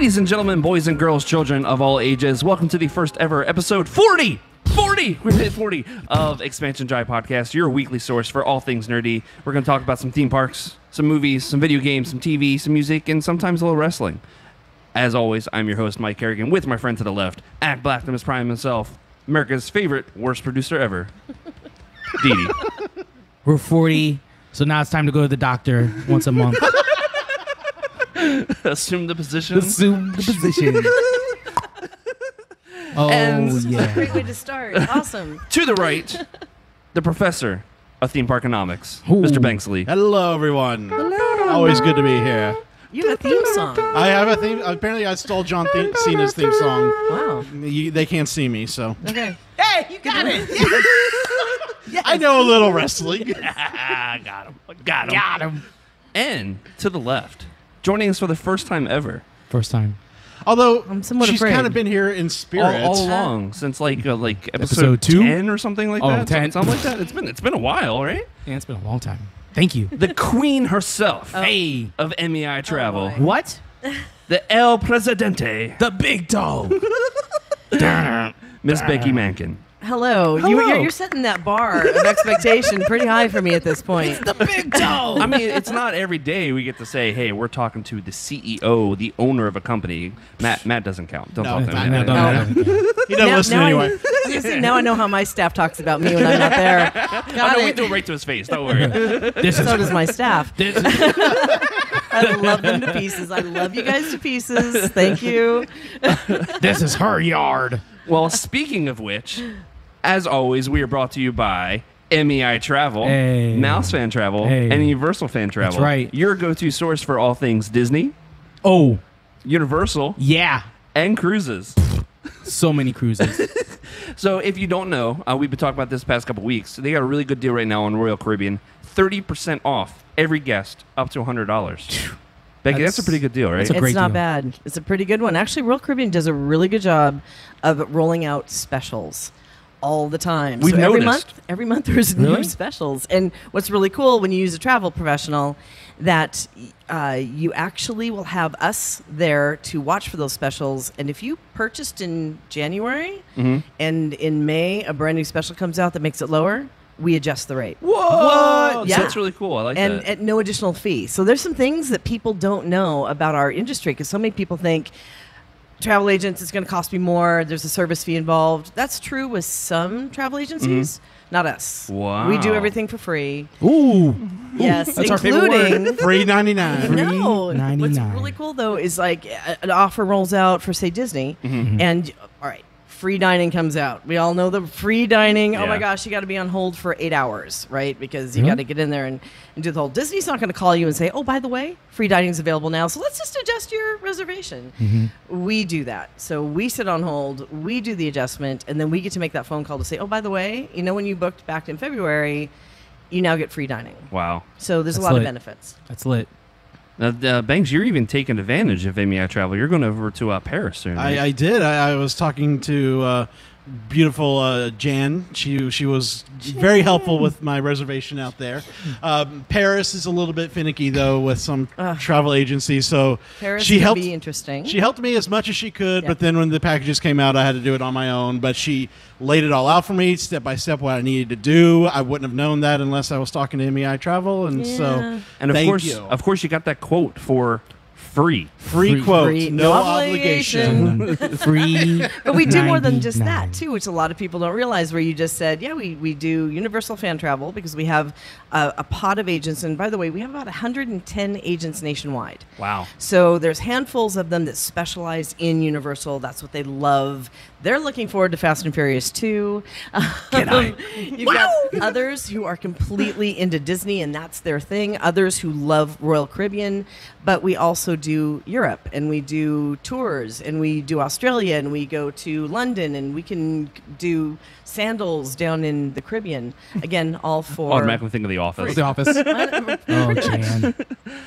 Ladies and gentlemen, boys and girls, children of all ages, welcome to the first ever episode 40! We've hit 40 of Expansion Drive Podcast, your weekly source for all things nerdy. We're going to talk about some theme parks, some movies, some video games, some TV, some music, and sometimes a little wrestling. As always, I'm your host, Mike Kerrigan, with my friend to the left, at Blackness Prime himself, America's favorite worst producer ever, Didi. We're 40, so now it's time to go to the doctor once a month. Assume the position. Assume the position. Oh, yeah. Great way to start. Awesome. To the right, the professor of theme park economics, Mr. Banksley. Hello, everyone. Hello. Always good to be here. You have a theme song. I have a theme. Apparently, I stole John Cena's theme song. Wow. They can't see me, so. Okay. Hey, you got it. Yes. I know a little wrestling. Got him. And to the left, joining us for the first time ever. First time. Although I'm somewhat she's afraid. kind of been here in spirit. All along, since like episode 2? 10 or something like that. 10. Something like that. It's been a while, right? Yeah, it's been a long time. Thank you. The queen herself Hey. of MEI Travel. boy. What? The El Presidente. The big dog. Miss Beci Mahnken. Hello. You're setting that bar of expectation pretty high for me at this point. The big dog. I mean, it's not every day we get to say, hey, we're talking to the CEO, the owner of a company. Matt doesn't count. Don't talk to him. No, He doesn't listen anyway. Now I know how my staff talks about me when I'm not there. Got We it. do it right to his face. Don't worry. So does my staff. This- I love them to pieces. I love you guys to pieces. Thank you. This is her yard. Well, speaking of which, as always, we are brought to you by MEI Travel, Hey. Mouse Fan Travel, Hey. and Universal Fan Travel. That's right. Your go-to source for all things Disney, Oh, Universal, yeah. and cruises. So many cruises. So if you don't know, we've been talking about this the past couple weeks. They got a really good deal right now on Royal Caribbean. 30% off every guest up to $100. Becky, that's a pretty good deal, right? that's a great It's not deal. bad. It's a pretty good one. Actually, Royal Caribbean does a really good job of rolling out specials all the time. We've noticed. Every month there's Really? new specials. And what's really cool when you use a travel professional, that you actually will have us there to watch for those specials. And if you purchased in January and in May a brand new special comes out that makes it lower, we adjust the rate. What? Yeah. So that's really cool. I like And that. at no additional fee. So there's some things that people don't know about our industry, because so many people think travel agents, it's going to cost me more. There's a service fee involved. That's true with some travel agencies, not us. Wow. We do everything for free. Ooh. Yes, That's our favorite including. Free 99. No, what's $3.99. really cool though is like an offer rolls out for say Disney, and all right, free dining comes out. We all know the free dining. Oh Yeah. my gosh, you got to be on hold for 8 hours, right? Because you Mhm. got to get in there and do the whole. Disney's not going to call you and say, oh, by the way, free dining's available now, so let's just adjust your reservation. We do that. So we sit on hold, we do the adjustment, and then we get to make that phone call to say, oh, by the way, you know when you booked back in February, you now get free dining. Wow. So there's That's a lot lit. of benefits. That's lit. Now, Banks, you're even taking advantage of MEI Travel. You're going over to Paris soon. Right? I did. I was talking to beautiful Jan. She was very helpful with my reservation out there. Paris is a little bit finicky though with some travel agencies. So Paris she would helped. be interesting. She helped me as much as she could, Yeah. but then when the packages came out, I had to do it on my own. But she laid it all out for me, step by step, what I needed to do. I wouldn't have known that unless I was talking to MEI Travel, and Yeah. so and thank of you. course, you got that quote for free. Free quote, Free, no no obligation. Free. But we do more than just that, 99. too, which a lot of people don't realize, where you just said, yeah, we do Universal Fan Travel because we have a pod of agents. And by the way, we have about 110 agents nationwide. Wow. So there's handfuls of them that specialize in Universal. That's what they love. They're looking forward to Fast and Furious 2. You've got others who are completely into Disney, and that's their thing. Others who love Royal Caribbean. But we also do Europe, and we do tours, and we do Australia, and we go to London, and we can do sandals down in the Caribbean. Again, all for... Automatically think of The Office. The office. Oh, Jan.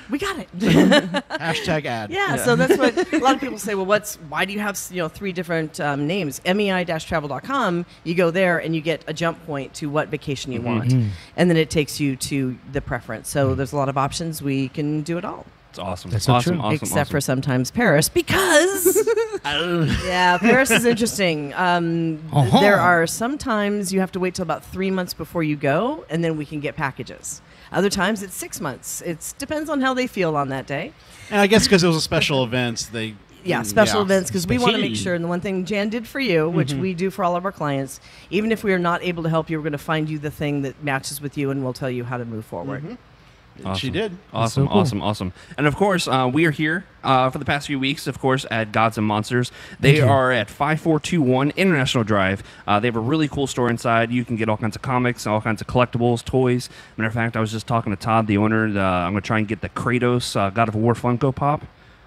We got it. Hashtag ad. Yeah, so that's what a lot of people say. Well, why do you have 3 different names? MEI-travel.com. You go there and you get a jump point to what vacation you want, and then it takes you to the preference. So there's a lot of options. We can do it all. It's awesome. That's so awesome, true. awesome, Except for awesome. sometimes Paris, because yeah, Paris is interesting. There are sometimes you have to wait till about 3 months before you go, and then we can get packages. Other times it's 6 months. It depends on how they feel on that day. And I guess because it was a special event, they special events, because we want to make Special. sure. And the one thing Jan did for you, which we do for all of our clients, even if we are not able to help you, we're going to find you the thing that matches with you, and we'll tell you how to move forward. Awesome. She did. Awesome, so cool. awesome. And of course, we are here for the past few weeks, of course, at Gods and Monsters. They are at 5421 International Drive. They have a really cool store inside. You can get all kinds of comics, all kinds of collectibles, toys. Matter of fact, I was just talking to Todd, the owner. I'm going to try and get the Kratos God of War Funko Pop.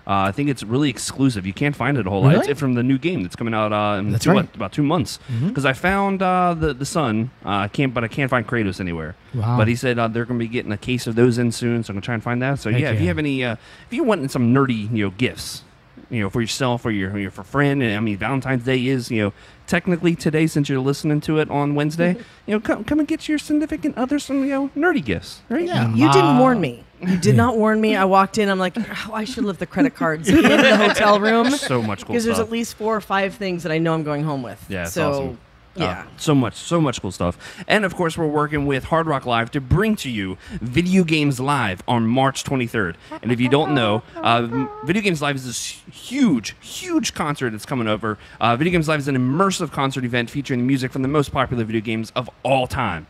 I think it's really exclusive. You can't find it a whole lot. Really? It's from the new game that's coming out in That's right. about 2 months. Because I found the son, I can't find Kratos anywhere. Wow. But he said they're going to be getting a case of those in soon, so I'm going to try and find that. So Heck yeah, if you yeah. have any, if you want some nerdy, gifts, for yourself or your for friend, and I mean Valentine's Day is, technically today since you're listening to it on Wednesday, come and get your significant other some, nerdy gifts, right? Yeah. You didn't warn me. You did not warn me. I walked in. I'm like, oh, I should leave the credit cards in the hotel room. So much cool Because there's stuff. at least 4 or 5 things that I know I'm going home with. Yeah, it's so, awesome. Yeah. So much cool stuff. And of course, we're working with Hard Rock Live to bring to you Video Games Live on March 23rd. And if you don't know, Video Games Live is this huge concert that's coming over. Video Games Live is an immersive concert event featuring the music from the most popular video games of all time.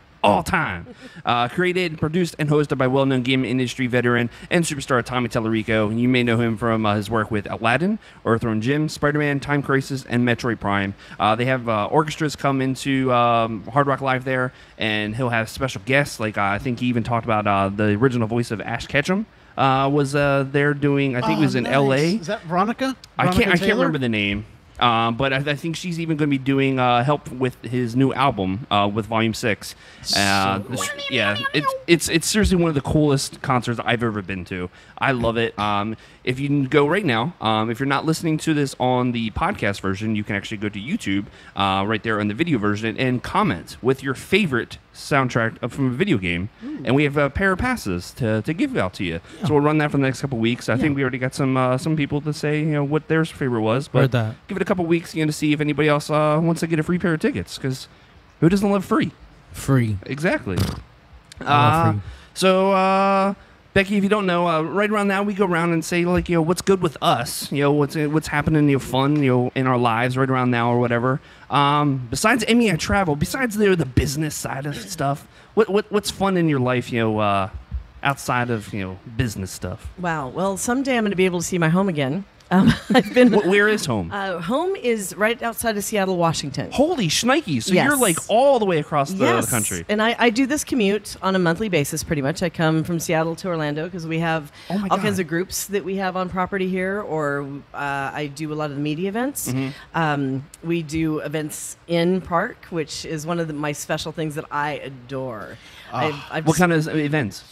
Created, produced, and hosted by well-known game industry veteran and superstar Tommy Tallarico. You may know him from his work with Aladdin, Earthworm Jim, Spider-Man, Time Crisis, and Metroid Prime. They have orchestras come into Hard Rock Live there, and he'll have special guests. Like I think he even talked about the original voice of Ash Ketchum was there doing. I think it was in L.A. Is that Veronica? I can't Taylor? remember the name. But I think she's even going to be doing help with his new album with Volume 6. It's seriously one of the coolest concerts I've ever been to. I love it. If you can go right now, if you're not listening to this on the podcast version, you can actually go to YouTube right there on the video version and comment with your favorite soundtrack from a video game. And we have a pair of passes to give out to you. So we'll run that for the next couple weeks. I think we already got some people to say what their favorite was. But Heard that. give it a couple weeks to see if anybody else wants to get a free pair of tickets, because who doesn't love free? Free. Exactly. I love free. So, Becky, if you don't know, right around now we go around and say what's good with us, what's happening, fun, in our lives right around now or whatever. Besides MEI travel, besides the business side of stuff, what's fun in your life, outside of business stuff? Wow. Well, someday I'm going to be able to see my home again. I've been. Where is home? Home is right outside of Seattle, Washington. Holy shnikes! So Yes. you're like all the way across the Yes. country. And I do this commute on a monthly basis, pretty much. I come from Seattle to Orlando because we have Oh my all God. kinds of groups that we have on property here, or I do a lot of the media events. We do events in park, which is one of my special things that I adore. I've What just- kind of events?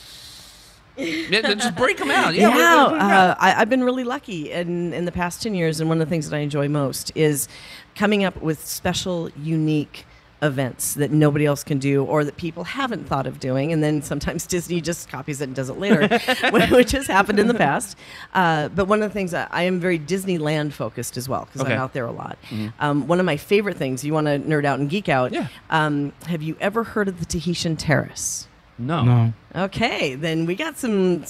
Just break them out. I've been really lucky in the past 10 years, and one of the things that I enjoy most is coming up with special, unique events that nobody else can do or that people haven't thought of doing, and then sometimes Disney just copies it and does it later, which has happened in the past. But one of the things, I am very Disneyland focused as well, because Okay. I'm out there a lot. One of my favorite things, you want to nerd out and geek out, Yeah. have you ever heard of the Tahitian Terrace? No. Okay, then we got some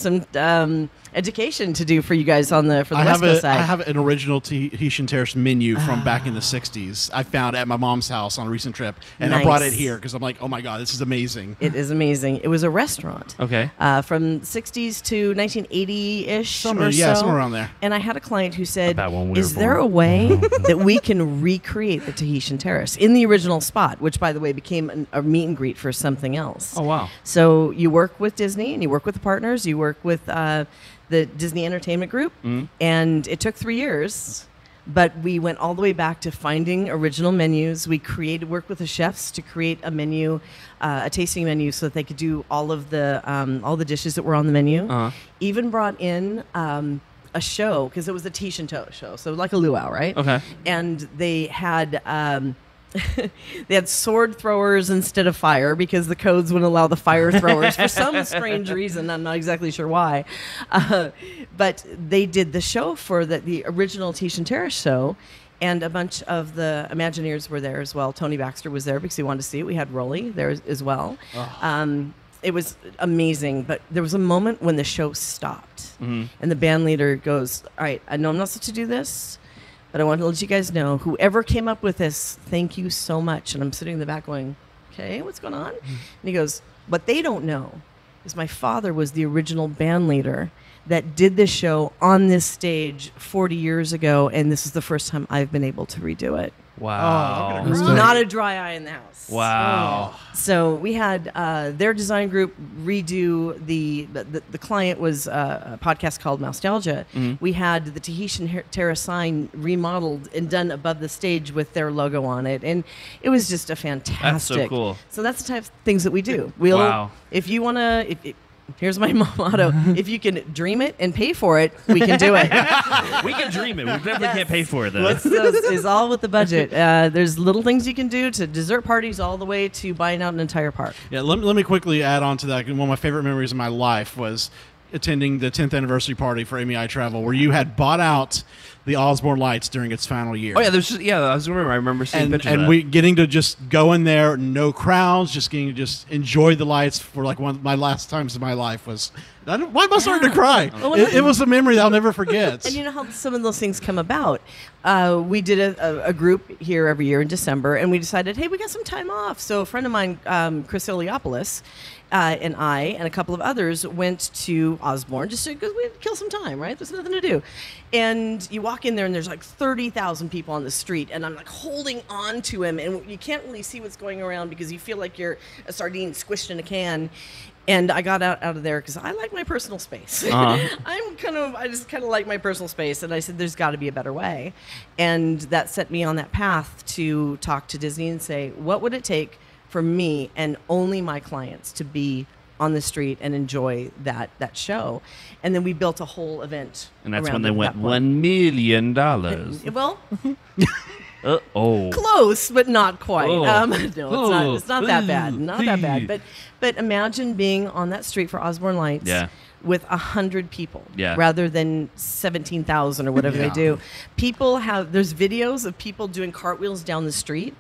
education to do for you guys for the West Coast I side. have an original Tahitian Terrace menu from back in the 60s. I found at my mom's house on a recent trip, and I brought it Nice. here because I'm like, oh my God, this is amazing. It is amazing. It was a restaurant. Okay. From 60s to 1980-ish Somewhere or somewhere around there. And I had a client who said, About when we is were there a born." way that we can recreate the Tahitian Terrace in the original spot, which, by the way, became a meet and greet for something else? Oh wow. So you work with Disney and you work with the partners, you work with the Disney Entertainment Group, and it took 3 years, but we went all the way back to finding original menus. We worked with the chefs to create a menu, a tasting menu, so that they could do all the dishes that were on the menu. Even brought in a show, because it was a Tahitian show, so like a luau, right? Okay. And they had they had sword throwers instead of fire because the codes wouldn't allow the fire throwers for some strange reason. I'm not exactly sure why. But they did the show for the original Tish and Terrace show, and a bunch of the Imagineers were there as well. Tony Baxter was there because he wanted to see it. We had Rolly there as well. It was amazing, but there was a moment when the show stopped, and the band leader goes, "All right, I know I'm not supposed to do this, but I want to let you guys know, whoever came up with this, thank you so much." And I'm sitting in the back going, "Okay, what's going on?" And he goes, "What they don't know is my father was the original band leader that did this show on this stage 40 years ago, and this is the first time I've been able to redo it." Wow. Not a dry eye in the house. Wow. So we had their design group redo the client was a podcast called Nostalgia. We had the Tahitian Terrace sign remodeled and done above the stage with their logo on it, and it was just a fantastic. That's so cool. So that's the type of things that we do. Wow. If you want to, here's my motto: if you can dream it and pay for it, we can do it. We can dream it. We definitely can't pay for it, though. It's all with the budget. There's little things you can do, to dessert parties all the way to buying out an entire park. Yeah, let me quickly add on to that. One of my favorite memories of my life was attending the 10th anniversary party for MEI Travel, where you had bought out the Osborne lights during its final year. Oh yeah, I remember seeing pictures of that. we getting to just go in there, no crowds, just getting to just enjoy the lights for like one of my last times in my life was. Why am I starting to cry? It was a memory that I'll never forget. And you know how some of those things come about. We did a group here every year in December, and we decided, hey, we got some time off. So a friend of mine, Chris Iliopoulos, and I and a couple of others went to Osborne just because we'd kill some time, right? There's nothing to do. And you walk in there, and there's like 30,000 people on the street, and I'm like holding on to him, and you can't really see what's going around because you feel like you're a sardine squished in a can. And I got out of there because I like my personal space. I just kind of like my personal space. And I said, there's got to be a better way. And that set me on that path to talk to Disney and say, what would it take for me and only my clients to be on the street and enjoy that show? And then we built a whole event. And that's when they went $1 million. Well... Close, but not quite. Oh. No, it's not that bad. Not that bad. But imagine being on that street for Osborne Lights with 100 people rather than 17,000 or whatever they do. There's videos of people doing cartwheels down the street,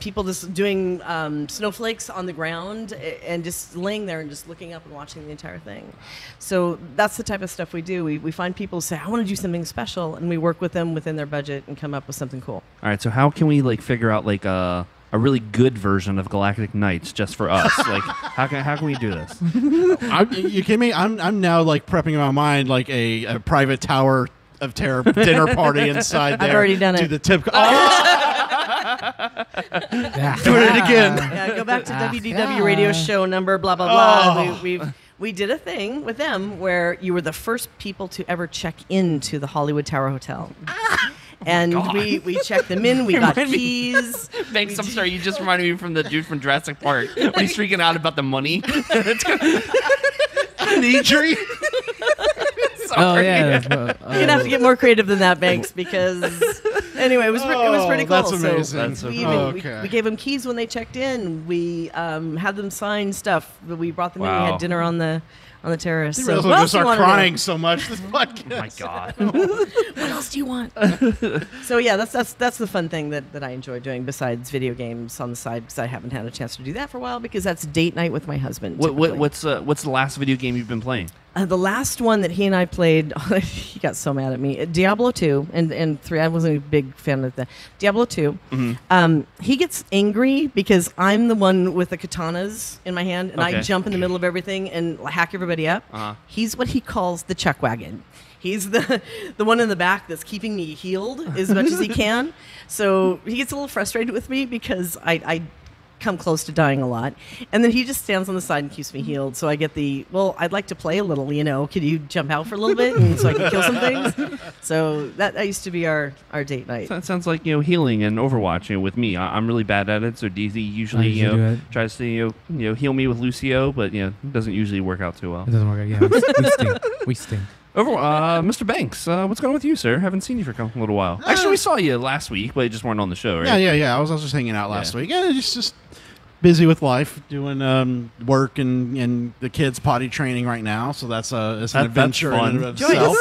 people just doing snowflakes on the ground and just laying there and just looking up and watching the entire thing. So that's the type of stuff we do. We find people who say, I want to do something special, and we work with them within their budget and come up with something cool. All right, so how can we figure out a really good version of Galactic Nights just for us? How can we do this? You kidding me? I'm now prepping in my mind a private Tower of Terror dinner party inside there. I've already done to it. The tip. Doing it again. Yeah, go back to WDW radio show number blah blah blah. We did a thing with them where you were the first people to ever check into the Hollywood Tower Hotel. And we checked them in. We got keys. Thanks. I'm sorry. You just reminded me from the dude from Jurassic Park when he's freaking out about the money. Knee tree. Oh yeah. You're gonna have to get more creative than that, Banks. Because anyway, it was pretty cool. That's amazing. So we gave them keys when they checked in. We had them sign stuff. We brought them in. We had dinner on the terrace. You really just start crying so much this podcast. Oh my God. What else do you want? So yeah, that's the fun thing that I enjoy doing besides video games on the side, because I haven't had a chance to do that for a while because that's date night with my husband. What's the last video game you've been playing? The last one that he and I played, he got so mad at me. Diablo 2 and 3. I wasn't a big fan of that. Diablo 2. Mm-hmm. He gets angry because I'm the one with the katanas in my hand, and I jump in the middle of everything and hack everybody up. He's what he calls the chuck wagon. He's the one in the back that's keeping me healed as much as he can. So he gets a little frustrated with me because I come close to dying a lot, and then he just stands on the side and keeps me healed. So I get I'd like to play a little, could you jump out for a little bit and so I can kill some things? So that used to be our date night. That sounds like healing and Overwatch. With me, I'm really bad at it, so Didi usually tries to heal me with Lucio, but it doesn't usually work out too well. It doesn't work out. Yeah, we stink. Mr. Banks, what's going on with you, sir? Haven't seen you for a little while. Actually, we saw you last week, but you just weren't on the show, right? Yeah. I was just hanging out last week. Yeah, just busy with life, doing work and the kids potty training right now. So it's an adventure fun. in and of itself.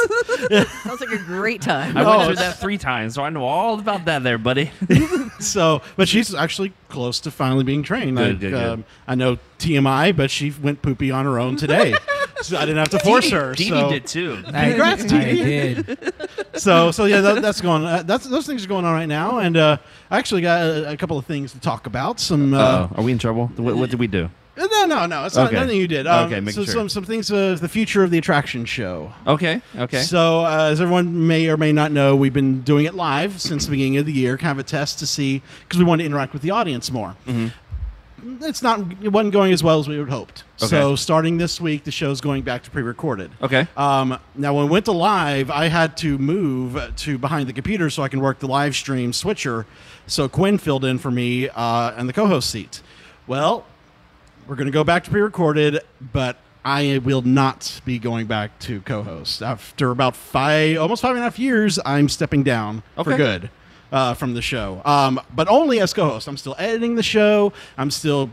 Sounds like a great time. I went through that 3 times, so I know all about that there, buddy. But she's actually close to finally being trained. Good. I know TMI, but she went poopy on her own today. So I didn't have to force her. Didi so. did too. Congrats, I Didi. did. So yeah, that's going. Those things are going on right now, and I actually got a couple of things to talk about. Some. Are we in trouble? What did we do? No. It's not nothing you did. Okay, making sure. Some things. The future of the attraction show. Okay. So as everyone may or may not know, we've been doing it live since the beginning of the year, kind of a test to see because we wanted to interact with the audience more. Mm-hmm. It wasn't going as well as we had hoped. Okay. So starting this week, the show's going back to pre-recorded. Okay. Now, when we went to live, I had to move to behind the computer so I can work the live stream switcher. So Quinn filled in for me in the co-host seat. Well, we're going to go back to pre-recorded, but I will not be going back to co-host. After about almost 5.5 years, I'm stepping down for good. From the show, but only as co-host. I'm still editing the show. I'm still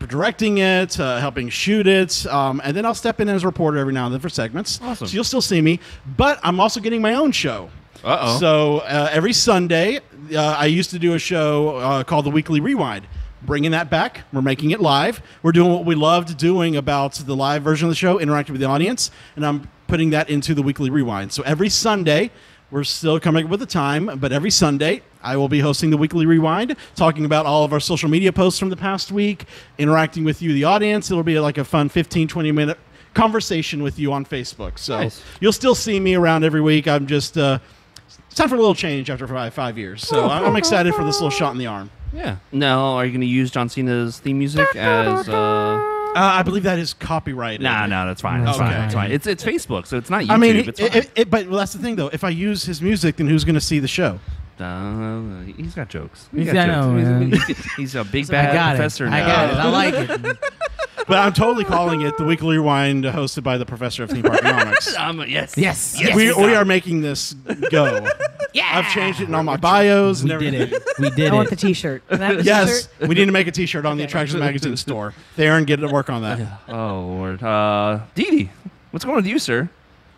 directing it, helping shoot it, and then I'll step in as a reporter every now and then for segments. Awesome. So you'll still see me, but I'm also getting my own show. Uh-oh. So every Sunday, I used to do a show called The Weekly Rewind. Bringing that back. We're making it live. We're doing what we loved doing about the live version of the show, interacting with the audience, and I'm putting that into The Weekly Rewind. So every Sunday, we're still coming up with a time, but every Sunday I will be hosting the Weekly Rewind, talking about all of our social media posts from the past week, interacting with you, the audience. It'll be like a fun 15, 20-minute conversation with you on Facebook. So Nice. You'll still see me around every week. I'm just it's time for a little change after 5 years. So I'm excited for this little shot in the arm. Yeah. Now, are you going to use John Cena's theme music as... I believe that is copyrighted. No, that's fine. That's Okay. fine. That's fine. It's Facebook, so it's not YouTube. I mean, it's fine. but that's the thing, though. If I use his music, then who's going to see the show? He's got jokes. He's got jokes. He's a big I bad got professor it. now. I got it. I like it. But I'm totally calling it the Weekly Rewind, hosted by the professor of theme park economics. Yes. We are making this go. Yeah. I've changed it in all my bios and We did everything. it. We did I want the it. T-shirt. Can I have the Yes, T-shirt? we need to make a T-shirt on the Attractions Magazine store. Theron, get to work on that. Oh, Lord. Didi, what's going on with you, sir?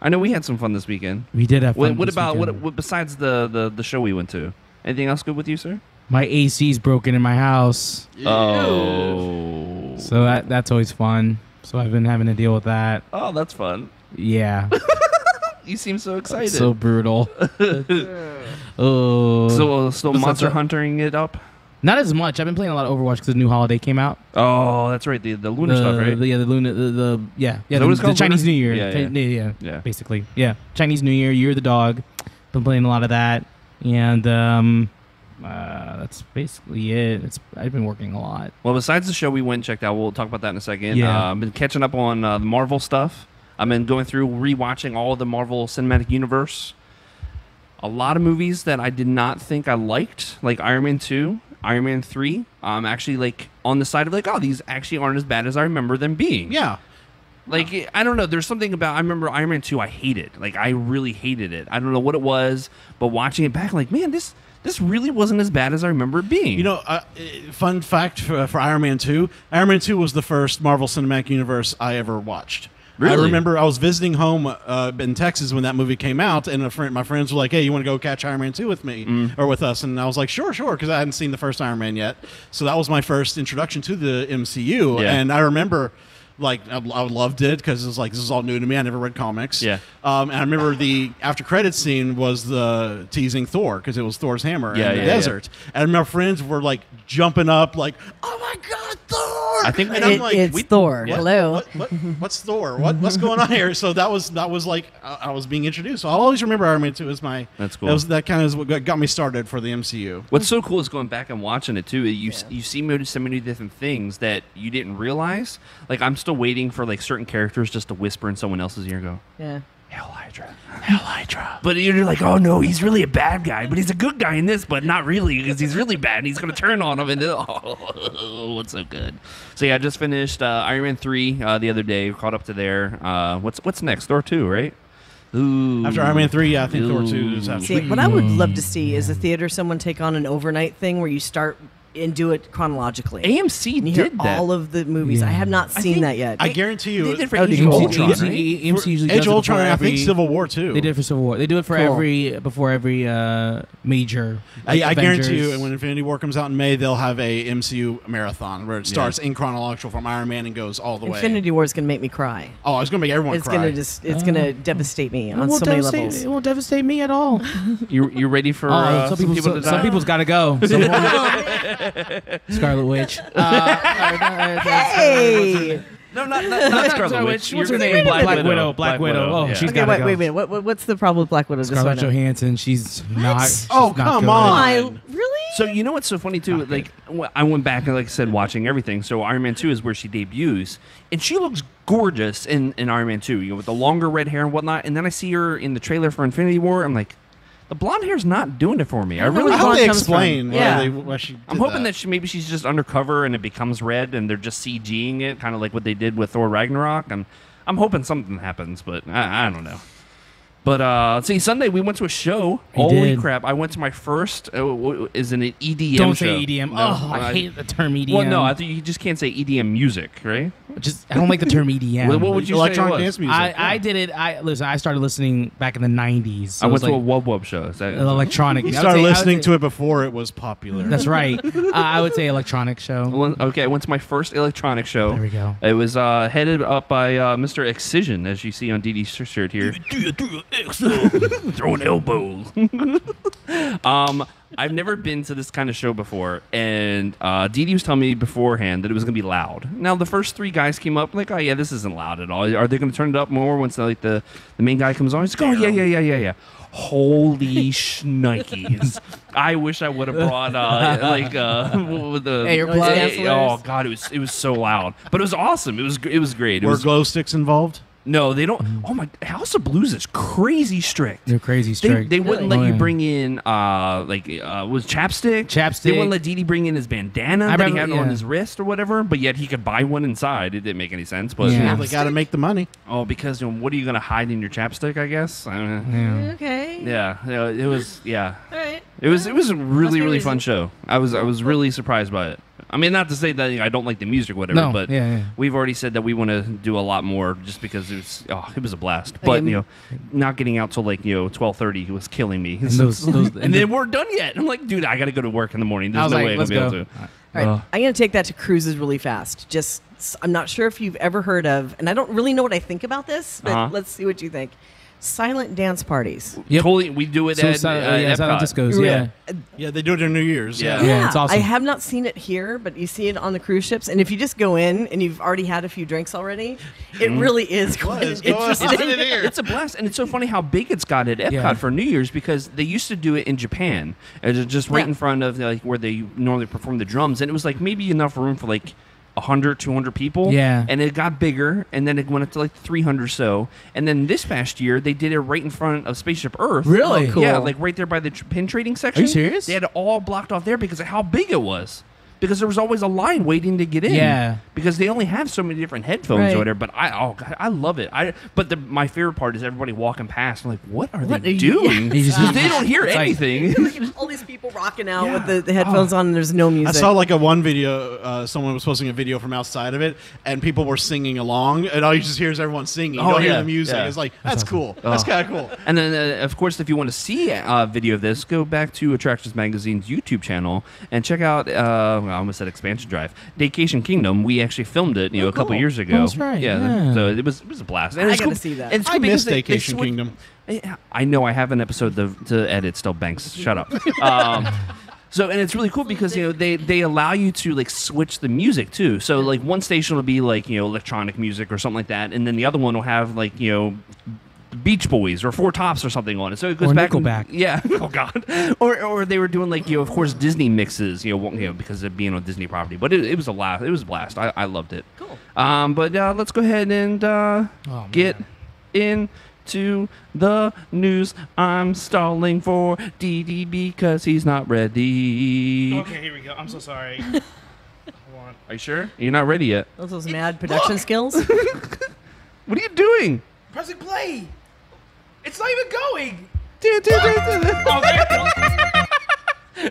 I know we had some fun this weekend. We did have fun. What this about weekend. what besides the show we went to? Anything else good with you, sir? My AC's broken in my house, Oh. so that's always fun. So I've been having to deal with that. Oh, that's fun. Yeah. You seem so excited. So brutal. Oh. So still What's Monster up? Huntering it up? Not as much. I've been playing a lot of Overwatch because the new holiday came out. Oh, that's right. The Luna stuff, right? The Luna. Yeah. that what it's The called, Chinese Luna? New Year. Yeah. Yeah. Basically. Yeah. Chinese New Year. You're the dog. Been playing a lot of that, and that's basically it. I've been working a lot. Well, besides the show we went and checked out, we'll talk about that in a second. Yeah. I've been catching up on the Marvel stuff. I've been going through, rewatching all of the Marvel Cinematic Universe. A lot of movies that I did not think I liked, like Iron Man 2, Iron Man 3. I'm actually like on the side of like, oh, these actually aren't as bad as I remember them being. Yeah. Like, I don't know. There's something about, I remember Iron Man 2 I hated. Like, I really hated it. I don't know what it was, but watching it back, like, man, this really wasn't as bad as I remember it being. You know, fun fact for Iron Man 2. Iron Man 2 was the first Marvel Cinematic Universe I ever watched. Really? I remember I was visiting home in Texas when that movie came out, and my friends were like, hey, you want to go catch Iron Man 2 with me or with us? And I was like, sure, because I hadn't seen the first Iron Man yet. So that was my first introduction to the MCU. Yeah. And I remember... Like, I loved it because it was like, this is all new to me. I never read comics. Yeah. And I remember the after credits scene was the teasing Thor because it was Thor's hammer in the desert. And my friends were like jumping up, like, "Oh my God, Thor!" I think and I'm like, it's Thor. What? Hello. What's Thor? What's going on here? So that was like I was being introduced. So I'll always remember Iron Man 2 as my. That's cool. That kind of what got me started for the MCU. What's so cool is going back and watching it too. You see so many different things that you didn't realize. Like, I'm still waiting for like certain characters just to whisper in someone else's ear and go, Yeah. Hail Hydra. But you're like, oh no, he's really a bad guy, but he's a good guy in this, but not really, because he's really bad and he's going to turn on him. And what's so good? So yeah, I just finished Iron Man 3 the other day, caught up to there. What's next? Thor 2, right? Ooh. After Iron Man 3, yeah, I think Thor 2 is after. See, what I would love to see is a theater someone take on an overnight thing where you start and do it chronologically. AMC and you hear did that. all of the movies. Yeah. I have not seen that yet. I guarantee you. They did for That would Age be of cool. Ultron, AMC, right? AMC usually Age does of it Ultron, before I think every- Civil War too. They did it for Civil War. They do it for Cool. before every major. I guarantee you, Avengers. when Infinity War comes out in May, they'll have a MCU marathon where it starts in chronological from Iron Man and goes all the way. Infinity War is going to make me cry. Oh, it's gonna make everyone It's cry. going to it's going to devastate me on so many levels. It won't devastate me at all. You ready for some some people to die? some people's got to go. Scarlet Witch. Hey! No, not Scarlet Witch. What's You're her thinking name? Black Widow. Oh, yeah. she's Okay, gotta wait, go. wait a minute. What's the problem with Black Widow? Just so I Scarlett know. Johansson. She's not. She's Oh, not come good. on. Why? Really? So you know what's so funny too? Like I went back and like I said, watching everything. So Iron Man 2 is where she debuts, and she looks gorgeous in Iron Man 2. You know, with the longer red hair and whatnot. And then I see her in the trailer for Infinity War. I'm like, the blonde hair's not doing it for me. I really I hope blonde they comes explain from. why, Yeah. why she did I'm hoping that maybe she's just undercover and it becomes red and they're just CGing it, kind of like what they did with Thor Ragnarok. I'm hoping something happens, but I don't know. But see, Sunday we went to a show. We Holy did. crap! I went to my first is an EDM Don't show. say EDM. No, Oh, I hate the term EDM. Well, no, I think you just can't say EDM music, right? I don't like the term EDM. What would you electronic say it was? dance music. I did it. I started listening back in the 90s. So I it went was to a like Wub Wub show. Is that electronic. You started listening to it before it was popular. That's right. I would say electronic show. Okay, I went to my first electronic show. There we go. It was headed up by Mr. Excision, as you see on Didi's shirt here. Throwing elbows. I've never been to this kind of show before, and Didi was telling me beforehand that it was going to be loud. Now, the first three guys came up like, oh, yeah, this isn't loud at all. Are they going to turn it up more once like the main guy comes on? He's like, oh, yeah. Holy shnikes. I wish I would have brought with the Earplugs? oh god, it was so loud. But it was awesome. It was great. It Were was glow sticks involved? no, they don't. Oh my, House of Blues is crazy strict. They're crazy They, strict. they wouldn't Really? let Oh, you yeah. bring in was chapstick. Chapstick. They wouldn't let Didi bring in his bandana I that he remember- had on yeah. his wrist or whatever. But yet he could buy one inside. It didn't make any sense. But Yeah. They got to make the money. oh, because what are you gonna hide in your chapstick? I guess. I don't know. Yeah. Okay. Yeah, it was. Yeah, All right. it was a really be fun reason. show. I was really surprised by it. I mean, not to say that I don't like the music, or whatever, No, but yeah. we've already said that we want to do a lot more, just because it was a blast. But not getting out till 12:30 was killing me. And those And then we're done yet. I'm like, dude, I got to go to work in the morning. I There's was no like, way I'm let's gonna be go. able to. All right. I'm going to take that to cruises really fast. I'm not sure if you've ever heard of, and I don't really know what I think about this, but let's see what you think. Silent dance parties. Yep. Totally, we do it So at silent Epcot. discos. Yeah. Yeah, they do it in New Year's. Yeah. Yeah, it's awesome. I have not seen it here, but you see it on the cruise ships. And if you just go in and you've already had a few drinks already, it really is quite is going on interesting. in here? It's a blast, and it's so funny how big it's got at Epcot Yeah. for New Year's, because they used to do it in Japan, just right Yeah. in front of where they normally perform the drums, and it was like maybe enough room for like 100, 200 people. Yeah. And it got bigger, and then it went up to like 300 or so. And then this past year, they did it right in front of Spaceship Earth. Really? Oh, cool. Yeah, like right there by the pin trading section. Are you serious? They had it all blocked off there because of how big it was. Because there was always a line waiting to get in. Yeah. Because they only have so many different headphones Right. or whatever. But I love it. But my favorite part is everybody walking past. I'm like, what are What they are you- doing? They just- 'Cause they don't hear It's like- anything. All these people rocking out with the headphones on and there's no I music. saw like one video, someone was posting a video from outside of it, and people were singing along, and all you just hear is everyone singing. You Oh, don't hear yeah, the music. yeah. It's like, that's cool. That's kind of cool. And then, of course, if you want to see a video of this, go back to Attractions Magazine's YouTube channel and check out, I almost said Expansion Drive, Vacation Kingdom. We actually filmed it, a couple cool. years ago. Oh, that's right, yeah. So it was a blast. And I it's gotta cool- see that. and it's I cool miss because they Vacation switch- Kingdom. I know I have an episode to edit still, Banks. Shut up. So, and it's really cool because, they allow you to like switch the music too. So like one station will be like, electronic music or something like that. And then the other one will have like, Beach Boys or Four Tops or something on it. So it goes Or back. Nickelback. Yeah. Oh God. Or they were doing like, of course, Disney mixes, because of being on Disney property. But it was a blast. It was a blast. I loved it. Cool. But let's go ahead and get into the news. I'm stalling for Didi because he's not ready. Okay, here we go. I'm so sorry. Hold on. Are you sure? You're not ready yet. Those mad production skills. What are you doing? Pressing play. It's not even going.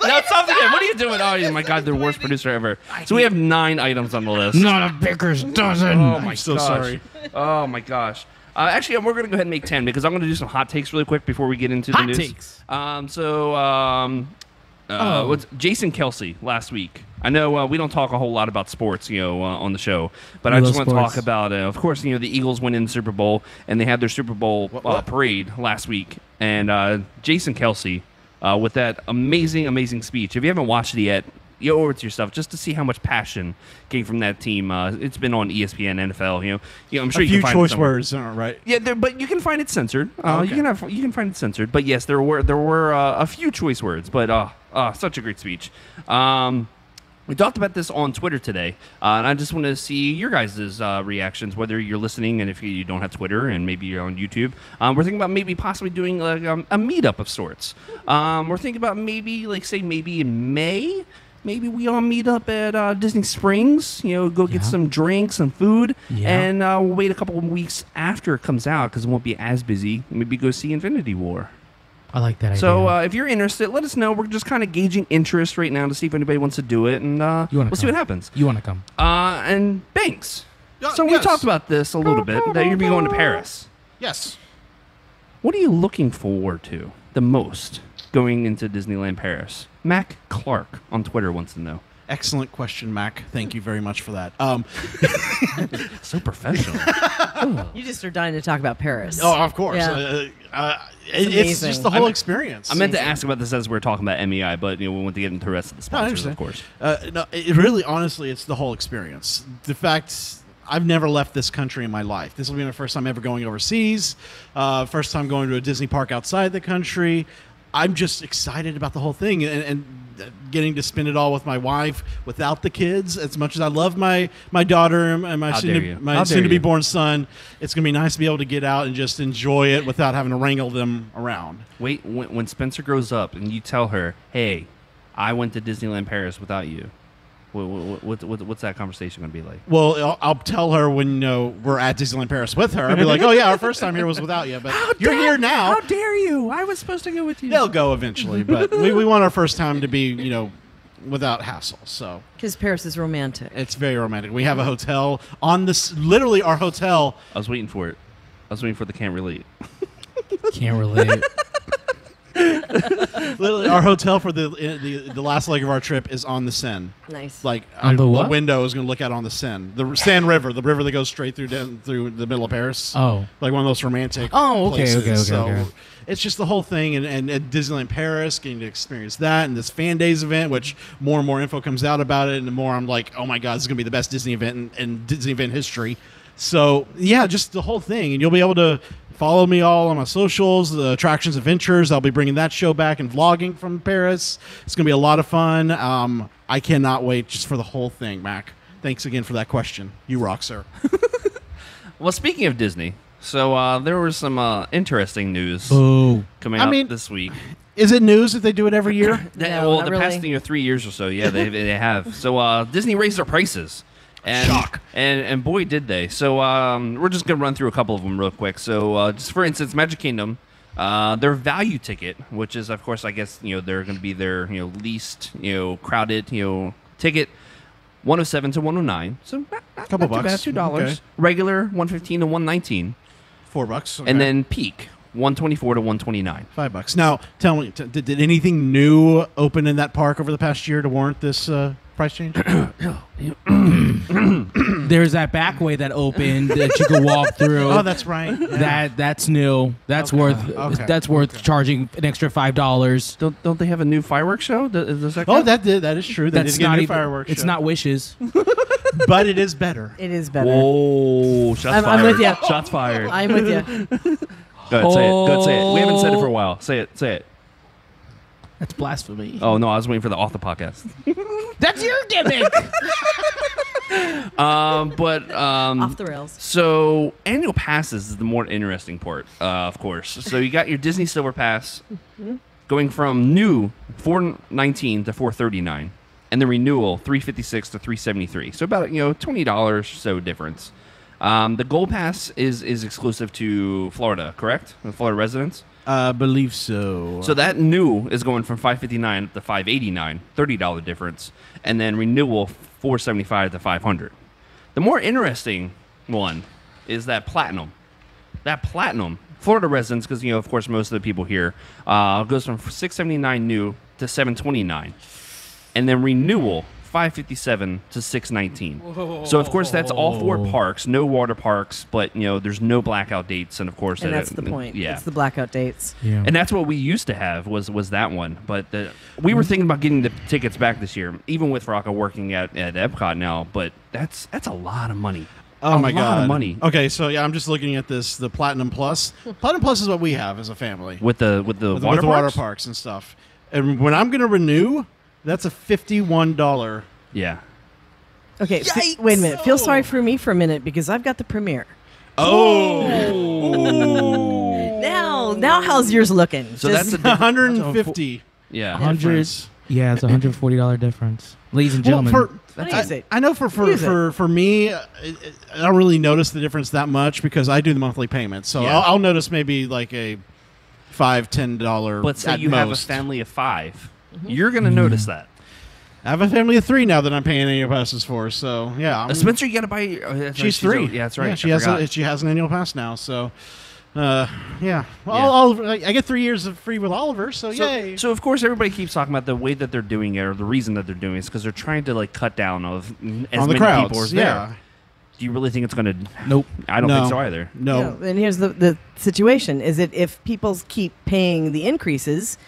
Now stop again. What are you doing? Oh my God, the worst producer ever. So we have 9 items on the list. Not a baker's dozen. Oh my so gosh. sorry. Oh my gosh. Actually, we're going to go ahead and make 10 because I'm going to do some hot takes really quick before we get into the Hot news. takes. What's Jason Kelsey last week? I know we don't talk a whole lot about sports, on the show, but I We just love want to talk sports. about, of course, the Eagles win in the Super Bowl, and they had their Super Bowl parade last week, and Jason Kelsey with that amazing speech. If you haven't watched it yet, you owe it to yourself just to see how much passion came from that team. It's been on ESPN, NFL. I'm sure A you few can find choice it somewhere. words, right? Yeah, but you can find it censored. Okay. You can find it censored. But yes, there were a few choice words. But such a great speech. We talked about this on Twitter today, and I just want to see your guys' reactions, whether you're listening and if you don't have Twitter and maybe you're on YouTube. We're thinking about maybe possibly doing like a meetup of sorts. We're thinking about maybe in May. Maybe we all meet up at Disney Springs, go get some drinks, some food, and we'll wait a couple of weeks after it comes out because it won't be as busy. Maybe go see Infinity War. I like that idea. So if you're interested, let us know. We're just kind of gauging interest right now to see if anybody wants to do it, and we'll see what happens. You want to come? And Banks. Yeah, So we yes. talked about this a little bit, that you're going to Paris. Yes. What are you looking forward to the most going into Disneyland Paris? Mac Clark on Twitter wants to know. Excellent question, Mac. Thank you very much for that. So professional. You just are dying to talk about Paris. Oh, of course. Yeah. It's amazing. just the whole experience. I meant to ask about this as we were talking about MEI, but we want to get into the rest of the No, I sponsors, of understand. course. No, it really, honestly, it's the whole experience. The fact I've never left this country in my life. This will be my first time ever going overseas. First time going to a Disney park outside the country. I'm just excited about the whole thing and getting to spend it all with my wife without the kids. As much as I love my daughter and my How dare you. my How dare soon to be you. born son, it's going to be nice to be able to get out and just enjoy it without having to wrangle them around. Wait, when Spencer grows up and you tell her, hey, I went to Disneyland Paris without you, what's that conversation going to be like? Well, I'll tell her when we're at Disneyland Paris with her. I'll be like, "Oh yeah, our first time here was without you, but you're here now." How dare you? I was supposed to go with you. They'll go eventually, but we want our first time to be without hassle. So Because Paris is romantic. it's very romantic. We have a hotel on this. Literally, our hotel. I was waiting for it. I was waiting for the can't relate. Can't relate. Literally, our hotel for the last leg of our trip is on the Seine. Nice. Like On the what? window is going to look out on the Seine, the Seine River, the river that goes straight through the middle of Paris. Oh. Like one of those romantic. Oh, okay, places. okay. So it's just the whole thing, and at Disneyland Paris, getting to experience that, and this fan days event, which more and more info comes out about it, and the more I'm like, oh my god, this is going to be the best Disney event in Disney event history. So yeah, just the whole thing, and you'll be able to follow me all on my socials, the Attractions Adventures. I'll be bringing that show back and vlogging from Paris. It's going to be a lot of fun. I cannot wait just for the whole thing, Mac. Thanks again for that question. You rock, sir. Well, speaking of Disney, so there was some interesting news Boo. coming I out mean- this week. Is it news that they do it every year? No, Well, not the past really. 3 years or so, yeah, they have. So Disney raised their prices. And, Shock. And boy, did they. So we're just going to run through a couple of them real quick. So just for instance, Magic Kingdom, their value ticket, which is, of course, I guess, they're going to be their, least, crowded, ticket, $107 to $109. So not Couple too bad, bucks. $2. Okay. Regular, $115 to $119. $4. Okay. And then peak, $124 to $129. $5. Now, tell me, did anything new open in that park over the past year to warrant this price change? There's that back way that opened that you could walk through. Oh, that's right. Yeah. That's new. That's Okay. that's worth charging an extra $5. Don't they have a new fireworks show? Does that Oh, count? that is true. They That's did get a not new even. fireworks It's show. not wishes. But it is better. It is better. Whoa! Shots I'm fired. with ya. Shots fired. I'm with you. Go ahead, say it. Go ahead, say it. We haven't said it for a while. Say it. Say it. That's blasphemy. Oh no, I was waiting for the off the podcast. That's your gimmick. Off the rails. So annual passes is the more interesting part, of course. So you got your Disney Silver Pass, going from new $419 to $439, and the renewal $356 to $373. So about $20 or so difference. The Gold Pass is exclusive to Florida, correct? Florida residents. I believe so. So that new is going from $559 up to $589, $30 difference, and then renewal $475 to $500. The more interesting one is that Platinum. That Platinum, Florida residents, because of course most of the people here, goes from $679 new to $729, and then renewal $557 to $619. So of course that's all 4 parks, no water parks, but there's no blackout dates, and of course that's the point. Yeah, it's the blackout dates. Yeah. and that's what we used to have was that one. But we were thinking about getting the tickets back this year, even with Rocco working at Epcot now. But that's a lot of money. Oh my a god, lot of money. Okay, so I'm just looking at the Platinum Plus. Platinum Plus is what we have as a family With the water parks and stuff. And when I'm going to renew, that's a $51. Yeah. Okay, wait a minute. Feel sorry for me for a minute because I've got the premiere. Oh. Now how's yours looking? So that's a 150. yeah. 100. Yeah, it's a $140 difference, ladies and gentlemen. I know for me, I don't really notice the difference that much because I do the monthly payments. So Yeah. I'll notice maybe like a $5-10. But say at you have a most. family of 5, you're gonna notice that. I have a family of 3 now that I'm paying annual passes for. So yeah, Spencer, you gotta buy. she's 3. Yeah, that's right. Yeah, I forgot. she has an annual pass now. So yeah. Well, Yeah. Oliver, I get 3 years of free with Oliver. So yay. So of course everybody keeps talking about the way that they're doing it, or the reason that they're doing it is because they're trying to cut down of as on the many crowds. people as Yeah. there. Do you really think it's gonna? Nope. I don't No. think so either. No. And here's the situation: is that if people keep paying the increases,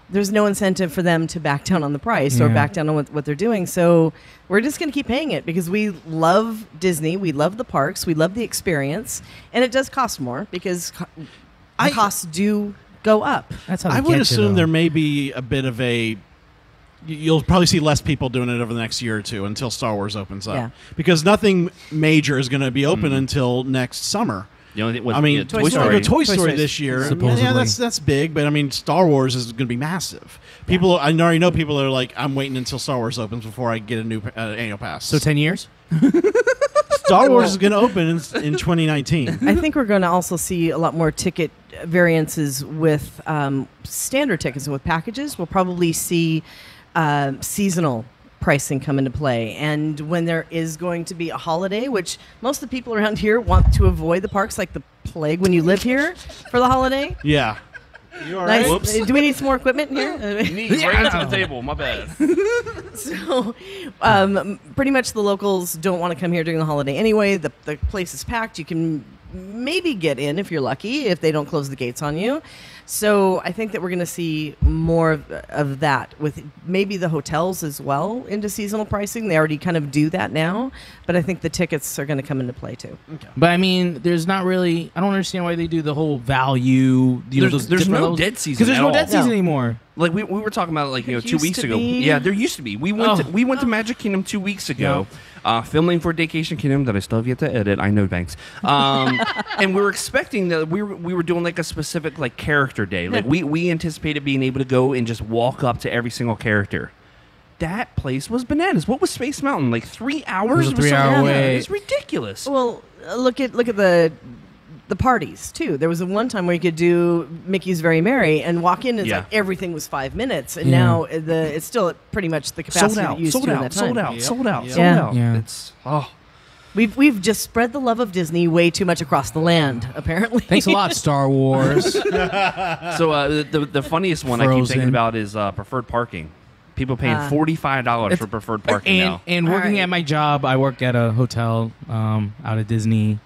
there's no incentive for them to back down on the price or Yeah. back down on what they're doing. So we're just going to keep paying it because we love Disney, we love the parks, we love the experience, and it does cost more because costs do go up. That's how they I would get you, assume though. there may be a bit of a. You'll probably see less people doing it over the next year or two until Star Wars opens up. Yeah. Because nothing major is going to be open until next summer. The only thing was, I mean, Toy Toy Story. Story Story this year. Supposedly. Yeah, that's big, but I mean, Star Wars is going to be massive. People, I already know people are like, I'm waiting until Star Wars opens before I get a new annual pass. So 10 years? Star Wars is going to open in 2019. I think we're going to also see a lot more ticket variances with standard tickets and with packages. We'll probably see seasonal pricing come into play. And when there is going to be a holiday, which most of the people around here want to avoid the parks like the plague when you live here for the holiday. Yeah. You all Nice. right? Whoops. Do we need some more equipment here? right to the table. My bad. So, pretty much the locals don't want to come here during the holiday anyway. The place is packed. You can maybe get in if you're lucky, if they don't close the gates on you. So I think that we're going to see more of that with maybe the hotels as well into seasonal pricing. They already kind of do that now, but I think the tickets are going to come into play too. But I mean, there's not really. I don't understand why they do the whole value. There's no dead season because there's at no all. dead season No. anymore. Like we were talking about like 2 used weeks to ago. be. Yeah, there used to be. We went to Magic Kingdom 2 weeks ago, filming for Vacation Kingdom that I still have yet to edit. I know, thanks. And we were expecting that we were doing like a specific like character day. Like we anticipated being able to go and just walk up to every single character. That place was bananas. What was Space Mountain? Like 3 hours? It was a 3-hour something- wait. It's ridiculous. Well, look at the parties too. There was a one time where you could do Mickey's Very Merry and walk in and it's Yeah. like everything was 5 minutes, and Yeah. now it's still at pretty much the capacity that it used to in that time. Yep. sold out. Yeah. It's We've just spread the love of Disney way too much across the land, apparently. Thanks a lot, Star Wars. So the funniest one I keep Frozen. thinking about is preferred parking. People paying $45 for preferred parking now. And working All right. at my job, I work at a hotel out at Disney,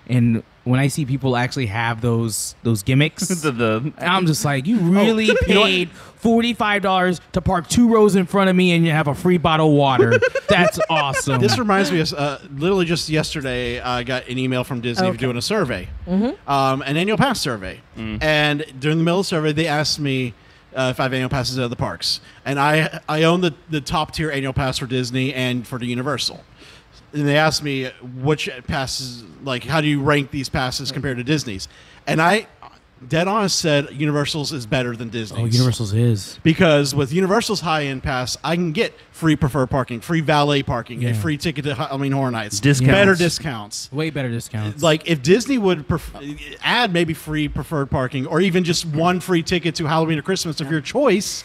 and when I see people actually have those gimmicks, I'm just like, you really paid $45 to park 2 rows in front of me and you have a free bottle of water. That's awesome. This reminds me of literally just yesterday. I got an email from Disney doing a survey, an annual pass survey, and during the middle of the survey, they asked me if I have annual passes at the parks, and I own the top tier annual pass for Disney and for the Universal. And they asked me which passes, like, how do you rank these passes compared to Disney's? And dead honest said Universal's is better than Disney's. Oh, Universal's is. Because with Universal's high-end pass, I can get free preferred parking, free valet parking, a free ticket to Horror Nights. Discounts. Better discounts. Way better discounts. Like, if Disney would add maybe free preferred parking or even just one free ticket to Halloween or Christmas of your choice,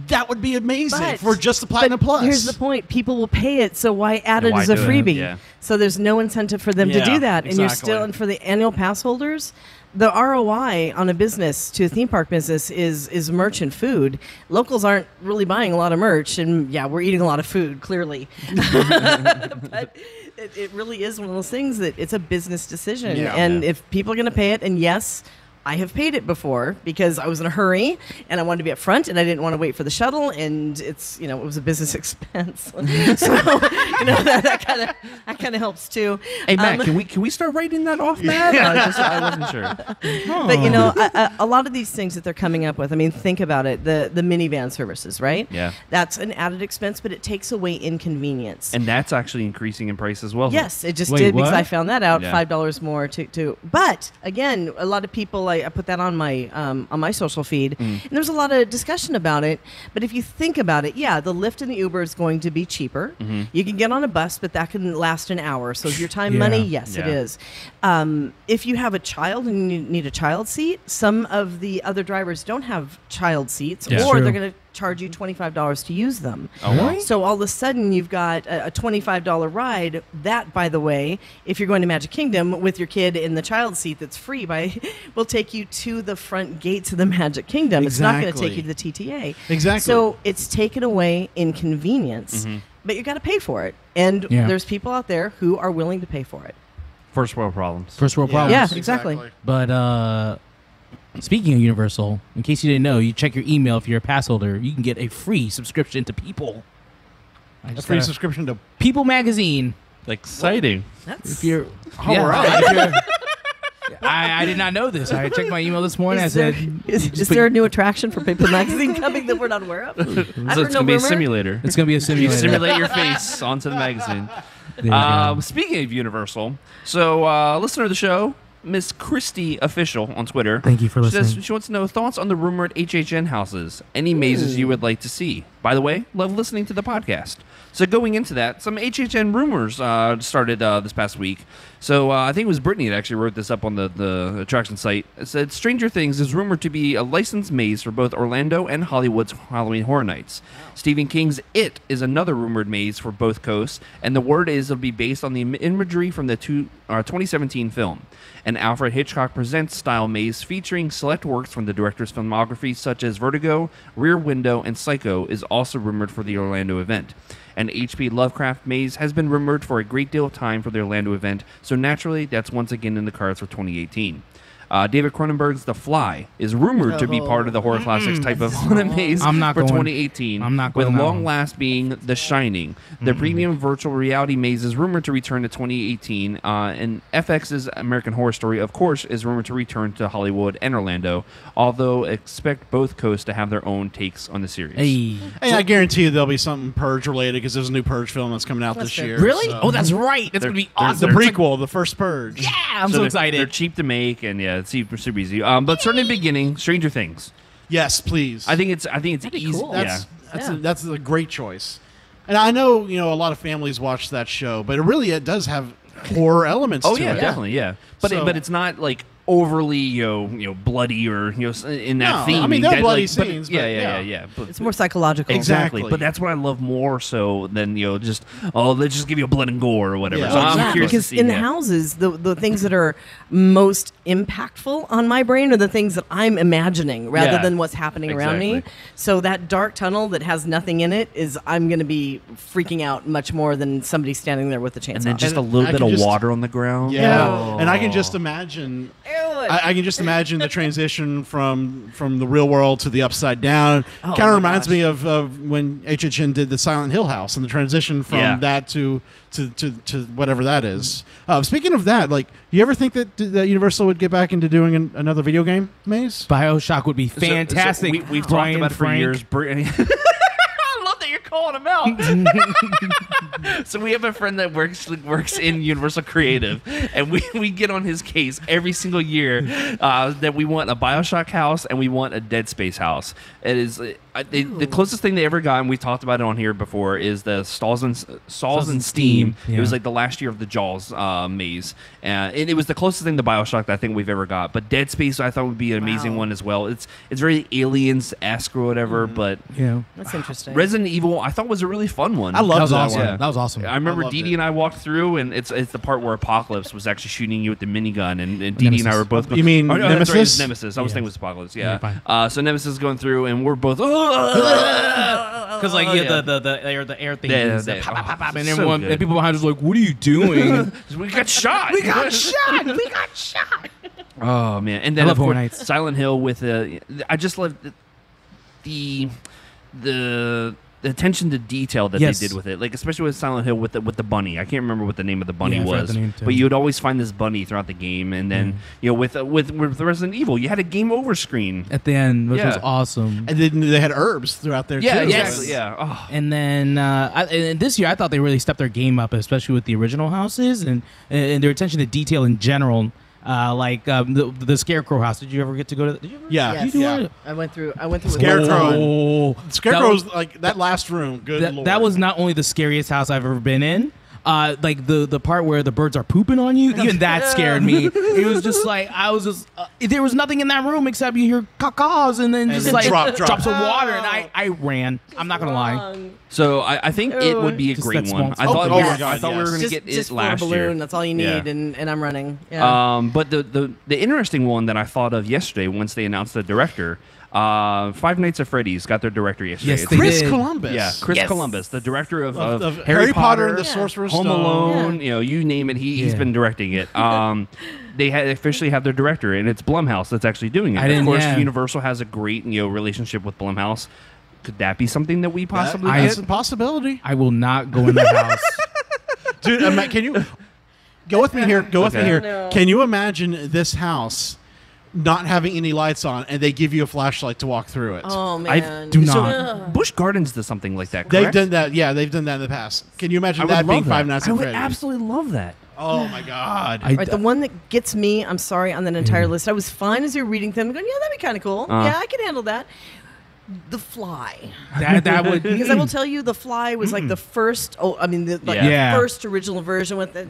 that would be amazing for just the Platinum Plus. Here's the point. People will pay it, so why add it as a freebie? Yeah. So there's no incentive for them to do that. And you're exactly. and for the annual pass holders, the ROI on a business to a theme park business is merch and food. Locals aren't really buying a lot of merch, and we're eating a lot of food, clearly. But it really is one of those things that it's a business decision. And if people are going to pay it, and yes, I have paid it before because I was in a hurry and I wanted to be up front and I didn't want to wait for the shuttle, and it's it was a business expense. So that kind of helps too. Hey Matt, can we start writing that off, Matt? I wasn't sure. But a lot of these things that they're coming up with, I mean, think about it. The minivan services, right? Yeah. That's an added expense, but it takes away inconvenience. And that's actually increasing in price as well. Yes, it just did because what? I found that out. Yeah. $5 more to. But again, a lot of people. I put that on my social feed, and there's a lot of discussion about it. But if you think about it, the Lyft and the Uber is going to be cheaper. You can get on a bus, but that can last an hour. So is your time money? Yes, it is. If you have a child and you need a child seat, some of the other drivers don't have child seats, or they're going to charge you $25 to use them. Oh, wow. So all of a sudden you've got a $25 ride. That, by the way, if you're going to Magic Kingdom with your kid in the child seat that's free, will take you to the front gates of the Magic Kingdom. It's not going to take you to the TTA. Exactly. So it's taken away inconvenience, but you got to pay for it. And there's people out there who are willing to pay for it. First world problems. First world problems. Yeah, exactly. But speaking of Universal, in case you didn't know, you check your email if you're a pass holder. You can get a free subscription to People. A free subscription to People magazine. Exciting. That's If you're, I did not know this. I checked my email this morning. Is there a new attraction for People Magazine coming that we're not aware of? So it's going to be a simulator. It's going to be a You simulator. simulate your face onto the magazine. There you go. Speaking of Universal, so listener of the show, Miss Christy Official on Twitter. Thank you for listening. She says she wants to know thoughts on the rumored HHN houses. Any mazes you would like to see? By the way, love listening to the podcast. So going into that, some HHN rumors started this past week. So I think it was Brittany that actually wrote this up on the attraction site. It said, Stranger Things is rumored to be a licensed maze for both Orlando and Hollywood's Halloween Horror Nights. Stephen King's It is another rumored maze for both coasts, and the word is it'll be based on the imagery from the 2017 film. An Alfred Hitchcock Presents style maze featuring select works from the director's filmography such as Vertigo, Rear Window, and Psycho is also rumored for the Orlando event. An H.P. Lovecraft maze has been rumored for a great deal of time for the Orlando event, so naturally that's once again in the cards for 2018. David Cronenberg's The Fly is rumored to be part of the horror classics type of haunted maze I'm not for going. 2018, I'm not going with that Long one. Last being The Shining. The premium virtual reality maze is rumored to return to 2018, and FX's American Horror Story, of course, is rumored to return to Hollywood and Orlando, although expect both coasts to have their own takes on the series. Hey. Hey, I guarantee you there'll be something Purge related because there's a new Purge film that's coming out this fair. year. Really? so- Oh, that's right. That's They're- going to be they're- awesome. the prequel, the first Purge. Yeah, I'm so They're excited. cheap to make, and it's super easy. But starting at the beginning, Stranger Things. Yes, please. I think it's easy. cool. That's a great choice. And I know a lot of families watch that show, but it does have horror elements. Oh to yeah, it. definitely, yeah. But So- but it's not like overly bloody or in that No, theme. I mean, there are That, bloody but- scenes, yeah. but But, It's more psychological. exactly. Exactly. But that's what I love more so than just let's just give you a blood and gore or whatever. Yeah. So I'm Yeah, curious to because see in that. houses, the things that are most impactful on my brain are the things that I'm imagining rather Yeah, than what's happening around me. exactly. So that dark tunnel that has nothing in it I'm going to be freaking out much more than somebody standing there with the chainsaw. And then just a And little I bit can of just- water on the ground. Yeah, Oh. and I can just imagine. I can just imagine the transition from the real world to the upside down. Oh, Kind of my reminds gosh. me of when HHN did the Silent Hill house and the transition from Yeah. that to whatever that is. Speaking of that, you ever think that Universal would get back into doing another video game maze? Bioshock would be So- fantastic. so we've Brian talked about it for Frank. years. I love that you're calling him out. So we have a friend that works in Universal Creative, and we get on his case every single year that we want a BioShock house and we want a Dead Space house. It is the closest thing they ever got, and we talked about it on here before, is the Stalls and Steam. Yeah. It was like the last year of the Jaws maze, and it was the closest thing to BioShock that I think we've ever got. But Dead Space, I thought would be an amazing one as well. It's very Aliens-esque or whatever, but That's interesting. Resident Evil, I thought was a really fun one. I loved that awesome. one. Yeah. That was awesome. I remember loved Didi it. and I walked through, and it's the part where Apocalypse was actually shooting you with the minigun, and Didi and I were both. You mean oh, no, that's right, Nemesis? it's Nemesis. I was thinking it was Apocalypse. Yeah, Yeah. So Nemesis is going through, and we're both. Because like the air thing, Yeah, pop, pop, pop, pop, and so everyone, good. and people behind us like, "What are you doing?" We got shot. We got shot. Oh man! And then I of love Horror course Nights. Silent Hill with I just love the attention to detail that Yes. they did with it, like especially with Silent Hill with the bunny. I can't remember what the name of the bunny Yeah, I forgot was, the name, too. but you would always find this bunny throughout the game. And then with Resident Evil, you had a game over screen. At the end, which was Yeah. awesome. And then they had herbs throughout there Yeah, too. exactly. Yeah. Oh. And then and this year, I thought they really stepped their game up, especially with the original houses and their attention to detail in general. Like the Scarecrow house. Did you ever get to go to? Did you ever? Yeah. Yes. You do yeah. it? I went through. Scarecrow. Oh, Scarecrow's like that last room. Good that, lord. that was not only the scariest house I've ever been in. Like the part where the birds are pooping on you, even that scared me. It was just like I was just there was nothing in that room except you hear cacaws and then just then like drop. drops of water, and I ran. I'm not gonna lie. So I think it would be a Just great that one. small- I thought Oh, we my were, God, I thought we were yes. going to Just, get just it for a last balloon. year. That's all you need, Yeah. and I'm running. Yeah. But the interesting one that I thought of yesterday, once they announced the director, Five Nights at Freddy's got their director yesterday. Yes, It's they Chris did. Columbus. Yeah, Chris Yes. Columbus, the director of Harry Potter and the Yeah. Sorcerer's Home Stone. Alone. You know, you name it, he's Yeah. been directing it. They officially have their director, and it's Blumhouse that's actually doing it. I Of didn't- course, yeah. Universal has a great relationship with Blumhouse. Could that be something that we possibly That's get? a possibility. I will not go in the house. Dude, can you go with me here? Go with me Okay. here. No. Can you imagine this house not having any lights on, and they give you a flashlight to walk through it? Oh I man. do So not. Busch Gardens does something like that. They've Correct? done that. Yeah, they've done that in the past. Can you imagine I would that being love Five that. Nights I at would Freddy's? absolutely love that. Oh my god! I, Right, the one that gets me, I'm sorry, on that entire list, I was fine as you're reading them, going, yeah, that'd be kind of cool. Yeah, I can handle that. The Fly. that would Because I will tell you, The Fly was like the first, Yeah. first original version with the,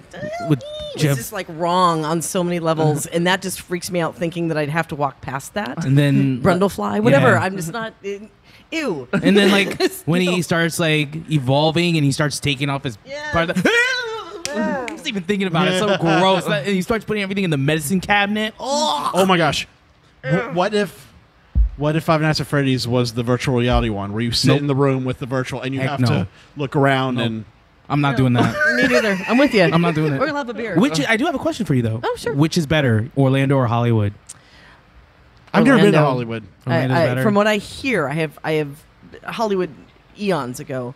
With it's Jeff- just like wrong on so many levels. And that just freaks me out thinking that I'd have to walk past that. and then Brundlefly, whatever. Yeah. I'm just not, ew. And then like when he No. starts like evolving and he starts taking off his Yeah. part of the, just even thinking about it, it's so gross. And he starts putting everything in the medicine cabinet. Oh, Oh my gosh! What if Five Nights at Freddy's was the virtual reality one, where you sit Nope. in the room with the virtual and you Heck have no. to look around Nope. and I'm not doing that. Me neither. I'm with you. I'm not doing it. We're going to have a beer. Which I do have a question for you though. Oh, sure. Which is better, Orlando or Hollywood? I've never been to Orlando. Hollywood. Orlando's better? From what I hear, I have Hollywood eons ago.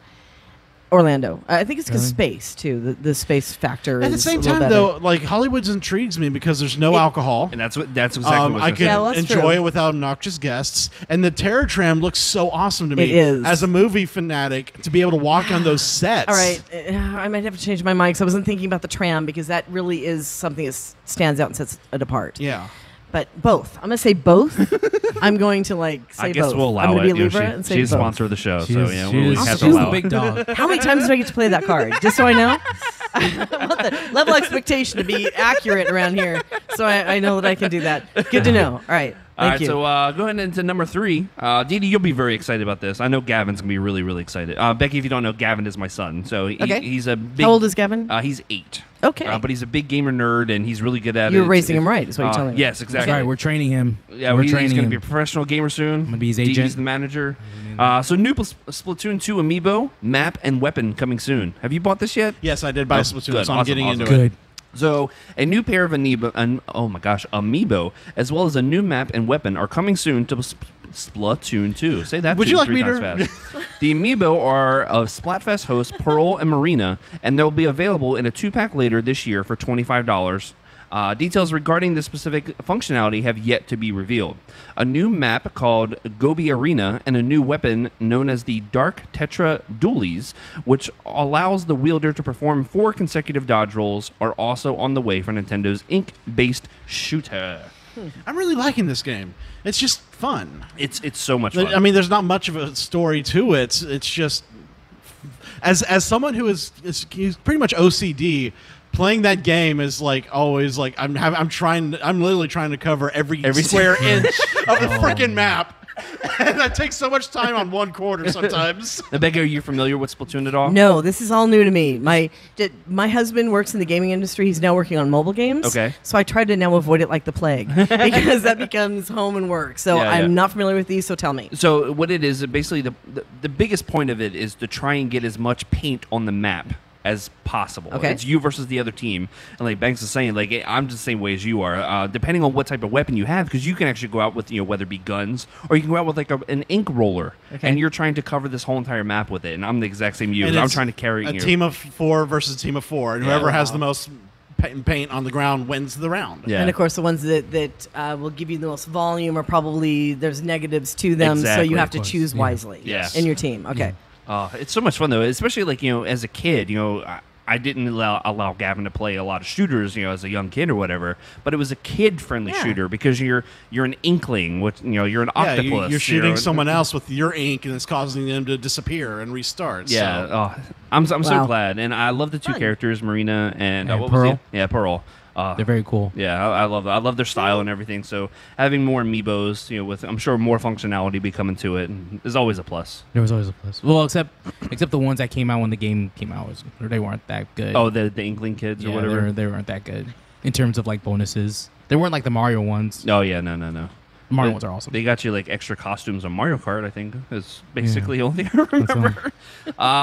Orlando. I think it's because Really? space too. The space factor. At the is same a little time, better. though, like Hollywood's intrigues me because there's no alcohol. And that's exactly what I could Yeah, well, that's enjoy true. it without obnoxious guests, and the Terror Tram looks so awesome to me. It is. As a movie fanatic, to be able to walk on those sets. All right, I might have to change my mind because I wasn't thinking about the tram because that really is something that stands out and sets it apart. Yeah. But both. I'm gonna say both. I'm going to say I guess both. we'll allow I'm gonna it. be a Libra she- and say she's a both. sponsor of the show, She so is- yeah, she we is- have to she's allow the it. big dog. How many times do I get to play that card? Just so I know. I want the level of expectation to be accurate around here, so I know that I can do that. Good to know. All right. All Thank right, you. so going into number 3, Didi, you'll be very excited about this. I know Gavin's gonna be really, really excited. Becky, if you don't know, Gavin is my son, so Okay. he's a big. How old is Gavin? He's 8. Okay. but he's a big gamer nerd and he's really good at it. You're raising him right, is what you're telling me. Yes, exactly. Sorry, we're training him. Yeah, we're he's training going to him. be a professional gamer soon. I'm gonna be his agent. the manager. So new Splatoon 2 amiibo, map, and weapon coming soon. Have you bought this yet? Yes, I did buy Oh, Splatoon, good. so I'm Awesome, getting awesome. into it. Good. So a new pair of amiibo, as well as a new map and weapon are coming soon to Splatoon 2. Say that. Would you like three me times to- fast. The amiibo are of Splatfest hosts Pearl and Marina, and they'll be available in a 2-pack later this year for $25. Details regarding the specific functionality have yet to be revealed. A new map called Gobi Arena and a new weapon known as the Dark Tetra Dualies, which allows the wielder to perform 4 consecutive dodge rolls, are also on the way for Nintendo's Ink-based shooter. I'm really liking this game. It's just fun. It's so much fun. I mean, there's not much of a story to it. It's just as someone who is pretty much OCD. Playing that game is like always like I'm literally trying to cover every square inch of the freaking map, and that takes so much time on one quarter sometimes. Becca, are you familiar with Splatoon at all? No, this is all new to me. My husband works in the gaming industry. He's now working on mobile games. Okay. So I try to now avoid it like the plague because that becomes home and work. So I'm not familiar with these, so tell me. So what it is, basically the biggest point of it is to try and get as much paint on the map as possible. Okay. It's you versus the other team. And like Banks is saying, like, I'm just the same way as you are. Depending on what type of weapon you have, because you can actually go out with, whether it be guns, or you can go out with like an ink roller, and you're trying to cover this whole entire map with it. And I'm the exact same you. I'm trying to carry a team of 4 versus a team of 4, and whoever has the most paint on the ground wins the round. Yeah. And of course, the ones that will give you the most volume are probably there's negatives to them, so you have to choose wisely in your team. Okay. It's so much fun though, especially like as a kid. I didn't allow Gavin to play a lot of shooters, as a young kid or whatever. But it was a kid-friendly shooter because you're an inkling, which you're an octopus. You're shooting someone else with your ink, and it's causing them to disappear and restart. Yeah, so. I'm so glad, and I love the 2 characters, Marina and what Pearl. was it? Yeah, Pearl. They're very cool. Yeah, I love their style and everything. So having more amiibos, with I'm sure more functionality be coming to it, is always a plus. There was always a plus. Well, except the ones that came out when the game came out, they weren't that good. Oh, the Inkling kids or whatever. They weren't that good in terms of like bonuses. They weren't like the Mario ones. Oh yeah, no. The Mario ones are awesome. They got you like extra costumes on Mario Kart. I think is basically the only thing I remember.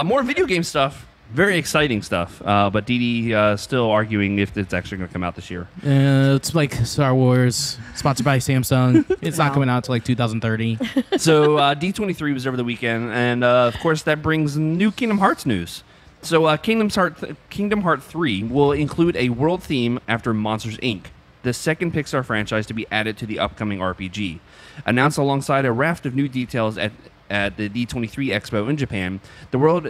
More video game stuff. Very exciting stuff, but Didi still arguing if it's actually going to come out this year. It's like Star Wars, sponsored by Samsung. It's not coming out until like 2030. So D23 was over the weekend, and of course that brings new Kingdom Hearts news. So Kingdom Hearts 3 will include a world theme after Monsters, Inc., the second Pixar franchise to be added to the upcoming RPG. Announced alongside a raft of new details at the D23 Expo in Japan, the world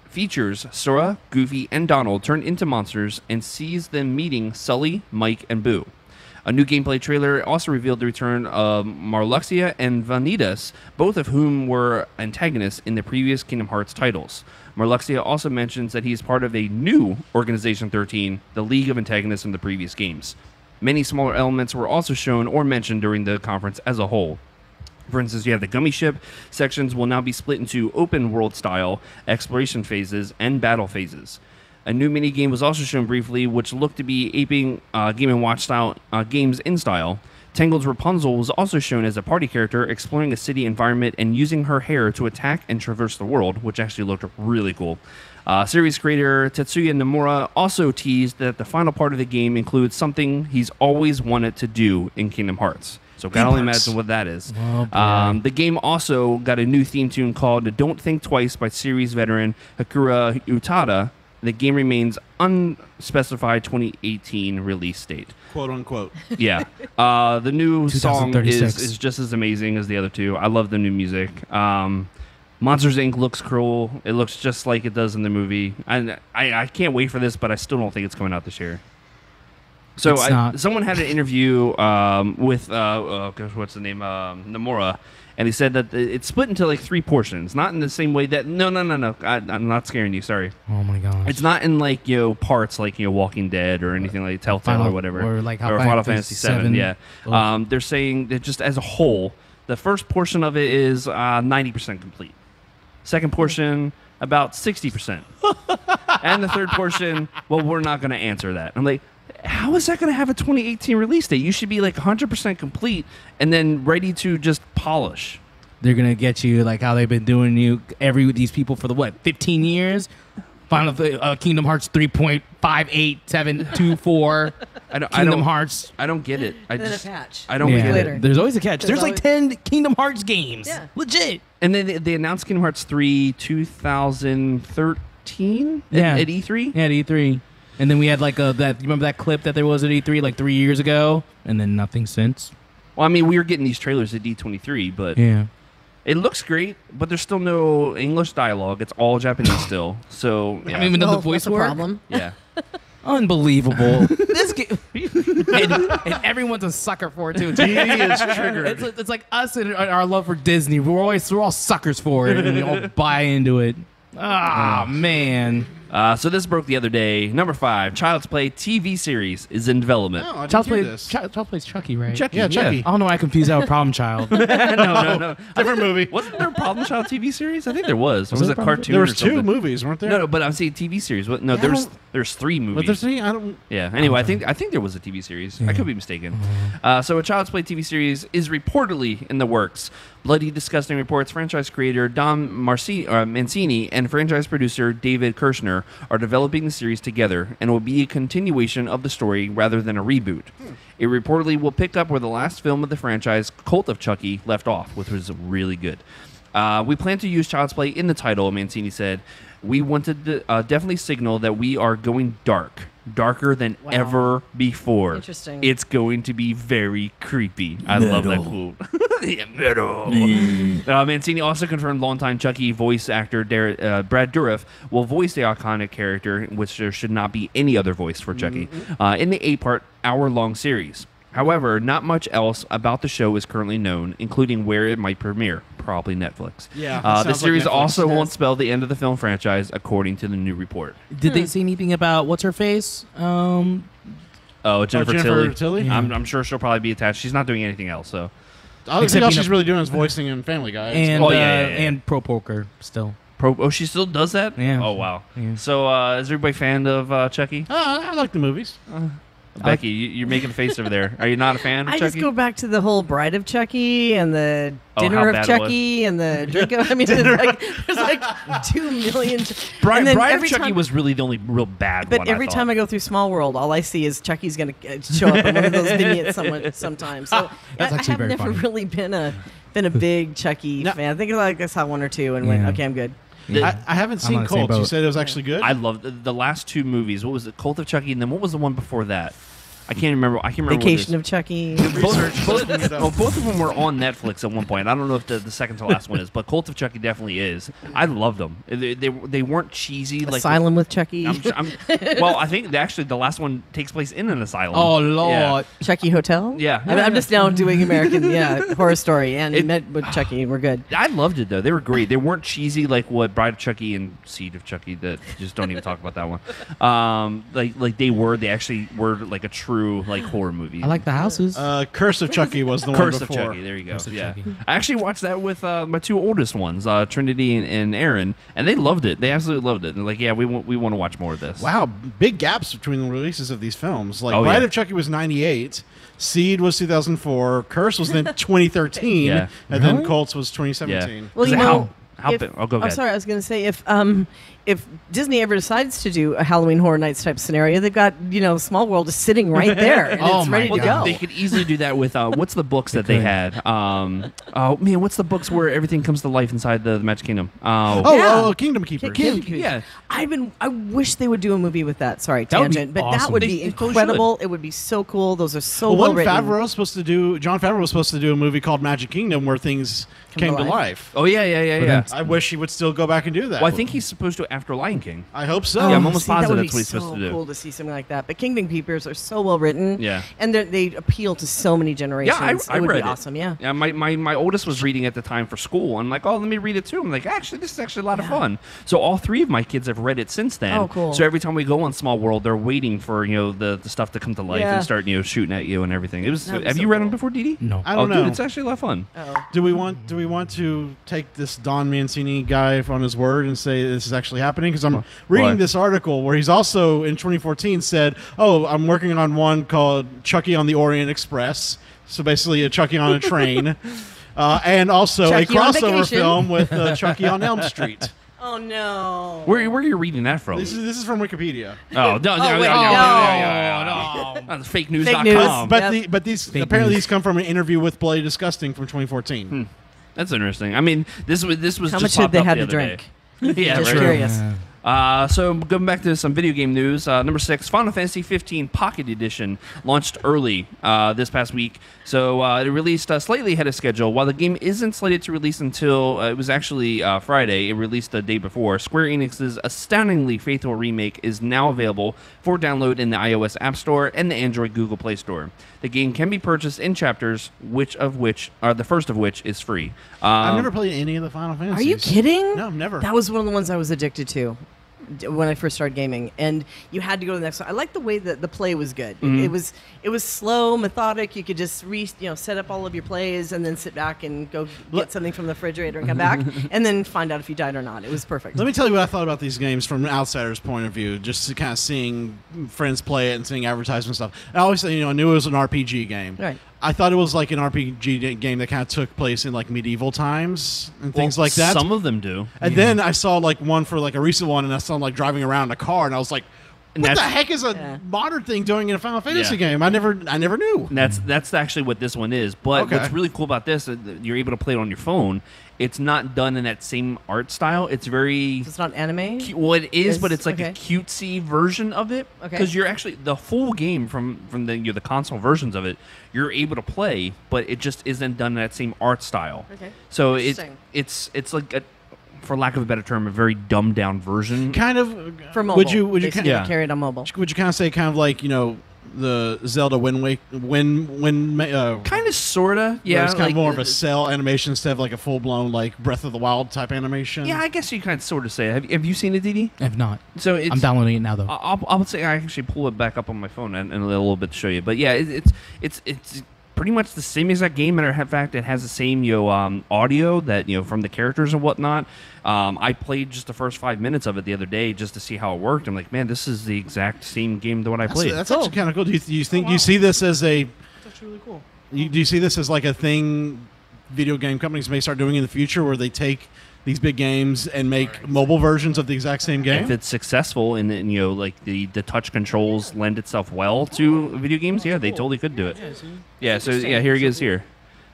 features Sora, Goofy, and Donald turned into monsters and sees them meeting Sully, Mike, and Boo. A new gameplay trailer also revealed the return of Marluxia and Vanitas, both of whom were antagonists in the previous Kingdom Hearts titles. Marluxia also mentions that he is part of a new Organization 13, the League of Antagonists in the previous games. Many smaller elements were also shown or mentioned during the conference as a whole. For instance, you have the gummy ship sections will now be split into open world style, exploration phases, and battle phases. A new minigame was also shown briefly, which looked to be aping Game & Watch style games in style. Tangled's Rapunzel was also shown as a party character, exploring a city environment and using her hair to attack and traverse the world, which actually looked really cool. Series creator Tetsuya Nomura also teased that the final part of the game includes something he's always wanted to do in Kingdom Hearts. So gotta only imagine what that is. The game also got a new theme tune called Don't Think Twice by series veteran Hakura Utada. The game remains unspecified 2018 release date. Quote unquote. Yeah. The new song is just as amazing as the other two. I love the new music. Monsters, Inc. looks cool. It looks just like it does in the movie. I can't wait for this, but I still don't think it's coming out this year. So someone had an interview with what's the name, Nomura, and he said that it's split into like 3 portions, not in the same way that no, I'm not scaring you. Sorry. Oh my gosh. It's not in like parts like Walking Dead or anything like Telltale or whatever, or like Final Fantasy 7. Yeah. They're saying that just as a whole, the first portion of it is 90% complete. Second portion about 60%, and the third portion, well, we're not going to answer that. I'm like, how is that going to have a 2018 release date? You should be like 100% complete and then ready to just polish. They're going to get you like how they've been doing these people for the 15 years? Final Kingdom Hearts 3.58724. Kingdom Hearts. I don't get it. Then a patch. I don't get it. There's always a catch. There's like 10 Kingdom Hearts games. Yeah. Legit. And then they announced Kingdom Hearts 3 2013 at E3? Yeah, at E3. And then we had like you remember that clip that there was at E3 like 3 years ago, and then nothing since. Well, I mean, we were getting these trailers at D23, but Yeah. it looks great, but there's still no English dialogue. It's all Japanese still. So, yeah. I mean, even though the Well, voice that's a work, problem. yeah. unbelievable. This game, and everyone's a sucker for it too. Didi is triggered. It's like us and our love for Disney. We're all suckers for it, and we all buy into it. Ah, man. So this broke the other day. Number 5, Child's Play TV series is in development. Oh, I didn't Child's hear Play. this. Child Play's Chucky, right? Chucky, Yeah, Chucky. I don't know why I confused that with Problem Child. no. Different movie. Wasn't there a Problem Child TV series? I think there was. Or Was was there it a a Problem- cartoon? There or was 2 something? movies, weren't there? No, but I'm saying TV series. No, Yeah, I there's don't- 3 movies. But there's any? I don't. Yeah. Anyway, I think there was a TV series. I could be mistaken. So a Child's Play TV series is reportedly in the works. Bloody Disgusting reports franchise creator Mancini and franchise producer David Kirshner are developing the series together and will be a continuation of the story rather than a reboot. It reportedly will pick up where the last film of the franchise, Cult of Chucky, left off, which was really good. We plan to use Child's Play in the title, Mancini said. We wanted to definitely signal that we are going darker than ever before. Interesting. It's going to be very creepy. I love that quote. Yeah, metal. Mancini also confirmed longtime Chucky voice actor Brad Dourif will voice the iconic character, which there should not be any other voice for Chucky, in the 8-part, hour-long series. However, not much else about the show is currently known, including where it might premiere. Probably Netflix. Yeah, The sounds like series Netflix. also Yes. won't spell the end of the film franchise, according to the new report. Did they say anything about what's her face? Oh, Jennifer Jennifer Tilly. Tilly? Yeah. I'm sure she'll probably be attached. She's not doing anything else, so. All Except all being she's a- really doing is voicing in Family Guy. And yeah. and Pro Poker still. Oh, she still does that? Yeah. Oh, wow. Yeah. So, is everybody fan of Chucky? I like the movies. Becky, you're making a face over there. Are you not a fan of I Chucky? just go back to the whole Bride of Chucky and the Oh, how Dinner bad of it was. Chucky and the Drink of. I mean, there's like 2 million. Bride and then of every Chucky time- was really the only real bad one. But every time I go through Small World, all I see is Chucky's going to show up in one of those vignettes sometimes. So That's I actually have very never funny. really been a big Chucky No. fan. I think I saw 1 or 2 and went, Yeah. okay, I'm good. I haven't I'm seen on the same Colts. You boat. said it was actually good? I love the last 2 movies. What was it? Cult of Chucky, and then what was the one before that? I can't remember. Vacation of Chucky. Both of them were on Netflix at one point. I don't know if the second to last one is, but Cult of Chucky definitely is. I loved them. They weren't cheesy. Like Asylum with Chucky. well, I think actually the last one takes place in an asylum. Oh Lord. Yeah. Chucky Hotel? Yeah. I'm just now doing American Horror Story and It- met with Chucky. We're good. I loved it though. They were great. They weren't cheesy like what Bride of Chucky and Seed of Chucky. That just don't even talk about that one. Like they were. They actually were like a true like horror movie. I like the houses. Curse of Chucky was the Curse one of before. Chucky. There you go. Curse of Yeah, Chucky. I actually watched that with my 2 oldest ones, Trinity and Aaron, and they loved it. They absolutely loved it. And they're like, yeah, we want to watch more of this. Wow, big gaps between the releases of these films. Like Oh, Bride yeah. of Chucky was 98, Seed was 2004, Curse was then 2013, Yeah. and then Really? Colts was Yeah. 2017. Well, you How- know, how if- big- oh, go I'm ahead. sorry, I was going to say if Disney ever decides to do a Halloween Horror Nights type scenario, they've got Small World is sitting right there and Oh it's my ready to God. go. They could easily do that with what's the books that they could. had? Oh man, what's the books where everything comes to life inside the Magic Kingdom? Yeah. Kingdom Keepers. Yeah. I wish they would do a movie with that. Sorry, That would be tangent, but that awesome. would They be totally incredible. It would be so cool. Those are so Well, well wasn't written. Favreau supposed to do? John Favreau was supposed to do a movie called Magic Kingdom where things came to life. Oh yeah. then- I wish he would still go back and do that. Well, I think he's supposed to after Lion King. I hope so. Yeah, I'm almost See, that positive would that's be what he's so supposed to do. cool to see something like that. But Kingdom Keepers are so well written. Yeah. and they appeal to so many generations. I it would read be it. awesome. Yeah. Yeah, my oldest was reading at the time for school. I'm like, oh, let me read it too. I'm like, actually, this is actually a lot of fun. So all 3 of my kids have read it since then. Oh, cool. So every time we go on Small World, they're waiting for the stuff to come to life Yeah. and start shooting at you and everything. It was. That'd be Have so you read them cool. before, Didi? No. I don't oh, know. dude, it's actually a lot of fun. Oh. Do we want to take this Don Mancini guy on his word and say this is actually happening? Because I'm reading What? this article where he's also in 2014 said, "Oh, I'm working on one called Chucky on the Orient Express." So basically, a Chucky on a train, and also Chucky a on crossover vacation. film with Chucky on Elm Street. Oh no. Where are you reading that from? This is from Wikipedia. Oh, no, wait, no. That's fake news. Fake news. But Yep. but these Fake apparently news. these come from an interview with Bloody Disgusting from 2014. That's interesting. I mean, this was How just much did popped they up have the to other drink? day. Yeah, Just right. curious. So going back to some video game news, number 6, Final Fantasy 15 Pocket Edition launched early this past week. So it released slightly ahead of schedule. While the game isn't slated to release until it was actually Friday, it released the day before. Square Enix's astoundingly faithful remake is now available for download in the iOS App Store and the Android Google Play Store. The game can be purchased in chapters, the first of which is free. I've never played any of the Final Fantasies. Are you kidding? No, never. That was one of the ones I was addicted to when I first started gaming, and you had to go to the next one. I liked the way that the play was good. It was slow, methodic. You could just set up all of your plays and then sit back and go get something from the refrigerator and come back and then find out if you died or not. It was perfect. Let me tell you what I thought about these games from an outsider's point of view, just to kind of seeing friends play it and seeing advertisements and stuff. I always I knew it was an RPG game. Right. I thought it was like an RPG game that kind of took place in like medieval times and things like that. Some of them do. And then I saw like one for like a recent one, and I saw them like driving around in a car, and I was like, what the heck is a modern thing doing in a Final Fantasy game? I never knew. And that's actually what this one is. But what's really cool about this, you're able to play it on your phone. It's not done in that same art style. It's very... It's not anime? Well, it is, but it's like a cutesy version of it. Because you're actually... The full game from the console versions of it, you're able to play, but it just isn't done in that same art style. Okay. So it's like for lack of a better term, a very dumbed down version. Kind of... For mobile. Would you carry it on mobile. Would you kind of say kind of like, the Zelda kind of sorta, yeah. It's kind of more of a cell animation instead of like a full blown like Breath of the Wild type animation. Yeah, I guess you kind of sort of say it. Have you seen it, Didi? I have not. So I'm downloading it now though. I'll say I actually pull it back up on my phone and a little bit to show you. But yeah, it's pretty much the same exact game. Matter of fact, it has the same audio that from the characters and whatnot. I played just the first 5 minutes of it the other day just to see how it worked. I'm like, man, this is the exact same game that what I played. That's actually kind of cool. Do you think you see this as a? That's actually really cool. Do you see this as like a thing video game companies may start doing in the future, where they take these big games and make mobile versions of the exact same game? If it's successful and like the touch controls lend itself well to video games, they totally could do it. So here it is here.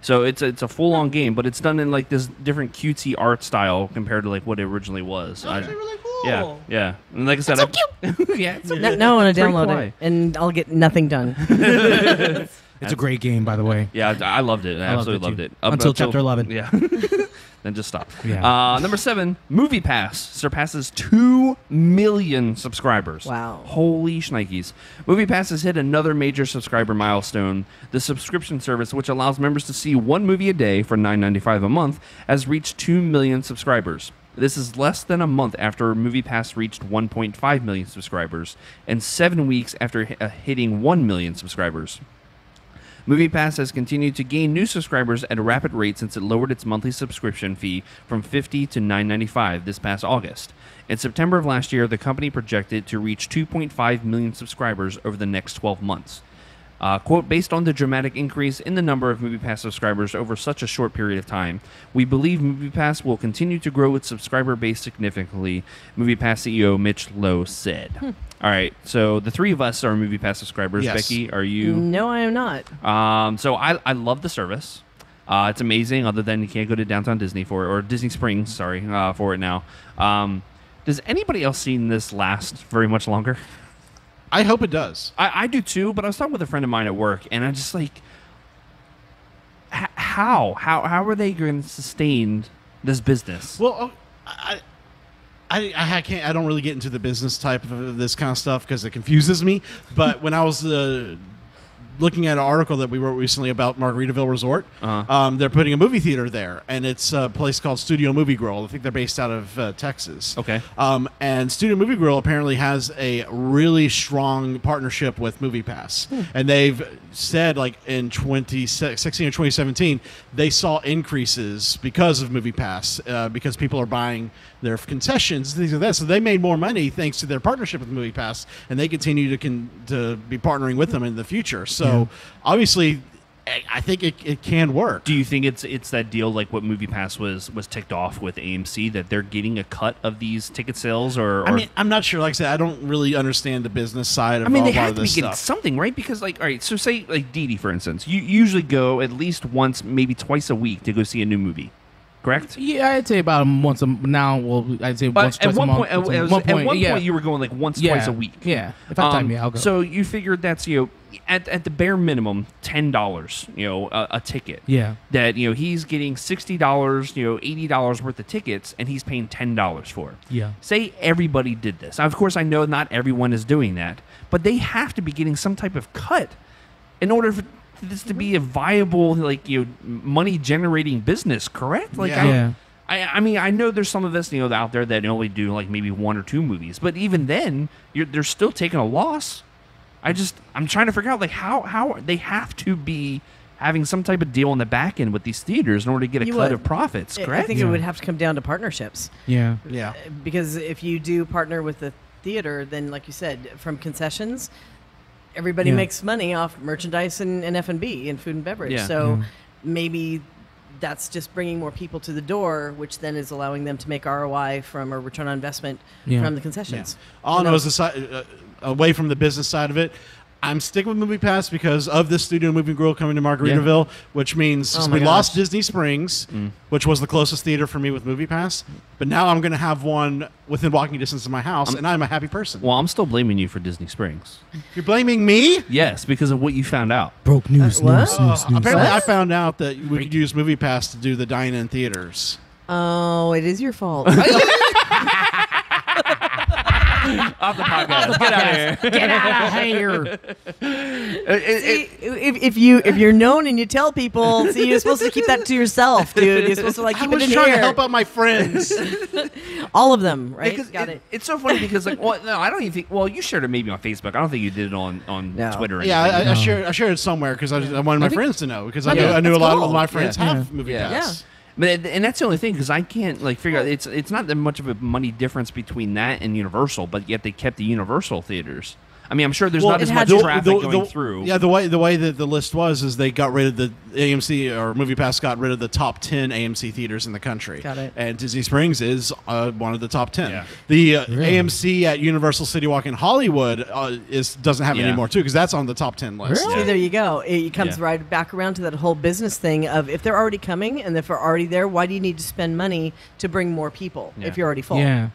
So it's a full-on game, but it's done in like this different cutesy art style compared to like what it originally was. That's actually really cool. Yeah. And like I said, so cute. Yeah. Now I want to download it, and I'll get nothing done. It's a great game, by the way. Yeah, I loved it. I absolutely loved it. Until chapter 11. Yeah. Then just stop. Yeah. Number 7, MoviePass surpasses 2 million subscribers. Wow. Holy shnikes. MoviePass has hit another major subscriber milestone. The subscription service, which allows members to see one movie a day for $9.95 a month, has reached 2 million subscribers. This is less than a month after MoviePass reached 1.5 million subscribers, and 7 weeks after hitting 1 million subscribers. MoviePass has continued to gain new subscribers at a rapid rate since it lowered its monthly subscription fee from $50 to $9.95 this past August. In September of last year, the company projected to reach 2.5 million subscribers over the next 12 months. Quote, based on the dramatic increase in the number of MoviePass subscribers over such a short period of time, we believe MoviePass will continue to grow its subscriber base significantly, MoviePass CEO Mitch Lowe said. All right, so the three of us are MoviePass subscribers. Yes. Becky, are you? No, I am not. So I love the service. It's amazing, other than you can't go to Downtown Disney for it, or Disney Springs, for it now. Does anybody else seen this last very much longer? I hope it does. I do too, but I was talking with a friend of mine at work, and I'm just like, how are they going to sustain this business? Well, I can't. I don't really get into the business type of this kind of stuff because it confuses me. But when I was looking at an article that we wrote recently about Margaritaville Resort, they're putting a movie theater there, and it's a place called Studio Movie Grill. I think they're based out of Texas. Okay. And Studio Movie Grill apparently has a really strong partnership with MoviePass, and they've said like in 2016 or 2017 they saw increases because of MoviePass because people are buying their concessions, things like that. So they made more money thanks to their partnership with MoviePass, and they continue to be partnering with them in the future. So obviously, I think it can work. Do you think it's that deal like what MoviePass was ticked off with AMC, that they're getting a cut of these ticket sales? Or I mean, I'm not sure. Like I said, I don't really understand the business side of they a lot have of to be this getting stuff. something, right? Because like, all right, so say like Didi, for instance, you usually go at least once, maybe twice a week to go see a new movie. correct? Yeah, I'd say about once a now. Well, I'd say once But at twice one a point, month. at one point, you were going like once, twice a week. Yeah, if I have time, yeah, I'll go. So you figured that's at the bare minimum $10, a ticket. Yeah. That he's getting $60, $80 worth of tickets, and he's paying $10 for. Yeah. Say everybody did this. Now, of course, I know not everyone is doing that, but they have to be getting some type of cut in order for this to be a viable, money generating business. Correct? I mean, I know there's some of us, out there that only do like maybe 1 or 2 movies, but even then, they're still taking a loss. I'm trying to figure out how they have to be having some type of deal on the back end with these theaters in order to get a cut of profits. Correct? I think it would have to come down to partnerships. Yeah. Yeah. Because if you do partner with the theater, then like you said, from concessions, everybody makes money off merchandise and F&B and food and beverage. Yeah. So maybe that's just bringing more people to the door, which then is allowing them to make ROI from a return on investment from the concessions. Yeah. All I know is away from the business side of it, I'm sticking with MoviePass because of this Studio Movie Grill coming to Margaritaville, which means we lost Disney Springs, which was the closest theater for me with MoviePass. But now I'm going to have one within walking distance of my house, and I'm a happy person. Well, I'm still blaming you for Disney Springs. You're blaming me? Yes, because of what you found out. Broke news. Apparently, I found out that we could use MoviePass to do the dine-in theaters. Oh, it is your fault. Off the podcast. Get out of here. Get out of here. If you're known and you tell people, see, you're supposed to keep that to yourself, dude. You're supposed to keep it in trying here. to help out my friends. All of them, right? Got it. It's so funny because I don't even think. Well, you shared it maybe on Facebook. I don't think you did it on Twitter. Or Yeah, I shared it somewhere because I wanted my friends to know because I knew a lot of my friends have MoviePass. Yeah. And that's the only thing because I can't figure out it's not that much of a money difference between that and Universal, but yet they kept the Universal theaters. I mean, I'm sure there's not as much traffic going through. Yeah, the way that the list was is they got rid of the AMC or MoviePass got rid of the top 10 AMC theaters in the country. Got it. And Disney Springs is one of the top 10. Yeah. The AMC at Universal City Walk in Hollywood doesn't have it anymore too because that's on the top 10 list. See, there you go. It comes right back around to that whole business thing of if they're already coming and if they're already there, why do you need to spend money to bring more people if you're already full? Yeah.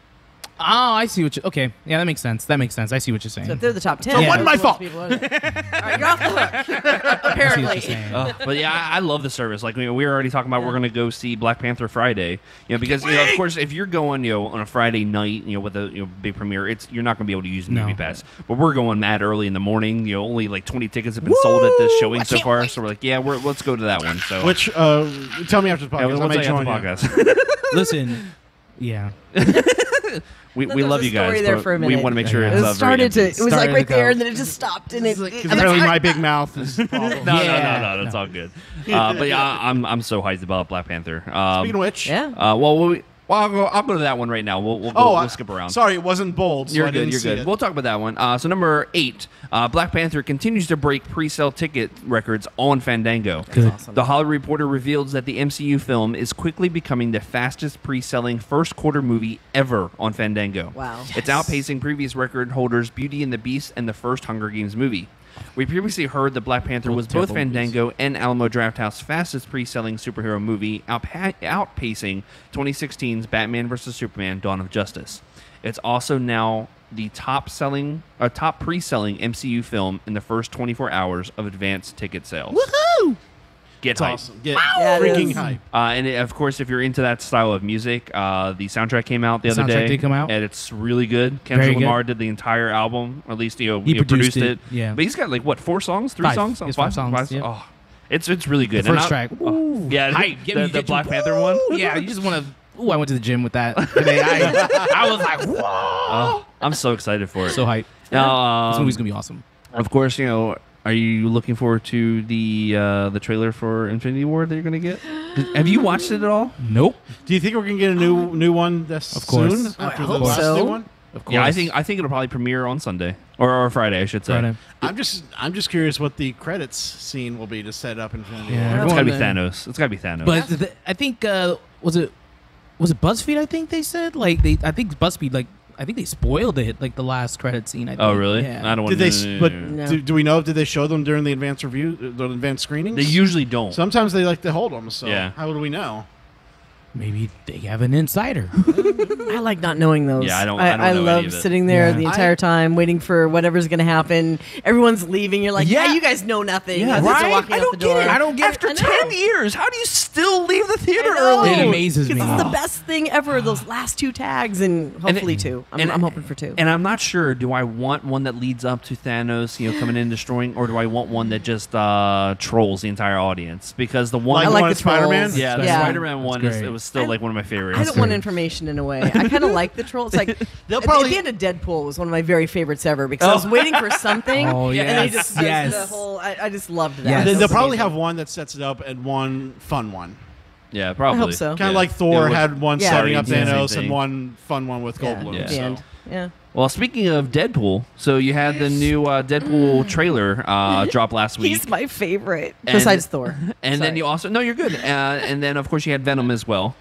Oh, I see what you... Okay. Yeah, that makes sense. I see what you're saying. So if they're the top 10... So it wasn't my fault. All right, you're off the hook. Apparently. I see what you're saying. But yeah, I love the service. Like we were already talking about, we're going to go see Black Panther Friday. Because of course, if you're going on a Friday night, with a big premiere, you're not going to be able to use MoviePass. But we're going mad early in the morning. Only like 20 tickets have been sold at this showing so far. So we're like, let's go to that one. So which tell me after the podcast. I may join you. Podcast. Listen, yeah. We love you guys. There for a minute. We want to make sure It it's started to. It was like right to there, go. and then it just stopped, and Apparently, my big mouth is the problem. No, that's all good. But yeah, I'm so hyped about Black Panther. Speaking of which, I'll go to that one right now. We'll skip around. Sorry, it wasn't bold. So You're I good. didn't You're see good. it. We'll talk about that one. So number 8, Black Panther continues to break pre-sale ticket records on Fandango. Good. awesome. The Hollywood Reporter reveals that the MCU film is quickly becoming the fastest pre-selling first quarter movie ever on Fandango. Wow. It's outpacing previous record holders Beauty and the Beast and the first Hunger Games movie. We previously heard that Black Panther was both Fandango and Alamo Drafthouse fast pre-selling superhero movie, outpacing 2016's Batman vs. Superman: Dawn of Justice. It's also now the top pre-selling MCU film in the first 24 hours of advanced ticket sales. Woohoo! Get It's hype. awesome. Get Yeah, it freaking is. hype. Of course, if you're into that style of music, the soundtrack came out the other day. Soundtrack did come out. And it's really good. Kendrick Very Lamar good. did the entire album, or at least He produced produced it. it, yeah. But he's got 4 songs? 3 5. songs? He has 5 songs, yeah. Oh, it's really good. The And first track. yeah, Hype. the Black Panther one. Yeah, you just want to... Ooh, I went to the gym with that today. I was like, whoa. Oh, I'm so excited for it. So hype. Now, This movie's going to be awesome. of course, are you looking forward to the trailer for Infinity War that you're going to get? Have you watched it at all? Nope. Do you think we're gonna get a new one this Of course. soon I after hope the last so. new one? Of course. Yeah, I think it'll probably premiere on Sunday or Friday, I should say. Friday. I'm just curious what the credits scene will be to set up Infinity Yeah. War. It's got to be Everyone, Thanos. It's got to be Thanos. But I think, was it BuzzFeed, I think they said? I think BuzzFeed, I think they spoiled it, the last credit scene, I think. oh, really? Yeah. I don't want Did to. they? But No. do we know? Did they show them during the advanced review, the advanced screenings? They usually don't. Sometimes they like to hold them. So Yeah. how would we know? maybe they have an insider. I like not knowing those. Yeah, I don't know any love of it. sitting there Yeah. the entire time waiting for whatever's going to happen. Everyone's leaving. You're like, yeah, you guys know nothing. Yeah, As they're right? walking I out don't the door. get it. I don't get After I know. 10 years, how do you still leave the theater I know. early? It amazes me. Because it's the best thing ever. Those last 2 tags, and hopefully 2. I'm hoping for 2. And I'm not sure. Do I want one that leads up to Thanos, coming in and destroying, or do I want one that just trolls the entire audience? Because the one, I like one the at Spider-Man? trolls. yeah, the Yeah. Spider-Man one great. it was still like one of my favorites. I don't want information in a way. I kind of like the trolls. Like They'll at probably- the end of Deadpool was one of my very favorites ever because I was waiting for something. Oh, And they yes, just does yes. the whole. I just loved that. Yes. They'll That was probably amazing. have one that sets it up and one fun one. Yeah, probably. I hope so. Kind of Yeah. like Thor Yeah, had one Yeah. setting up Guardians, Thanos same and thing. one fun one with Goldblum. Yeah. The so. end. Yeah. Well, speaking of Deadpool, so you had the new Deadpool trailer drop last week. He's my favorite And- besides Thor. And then Sorry. you also you're good. And then of course you had Venom as well.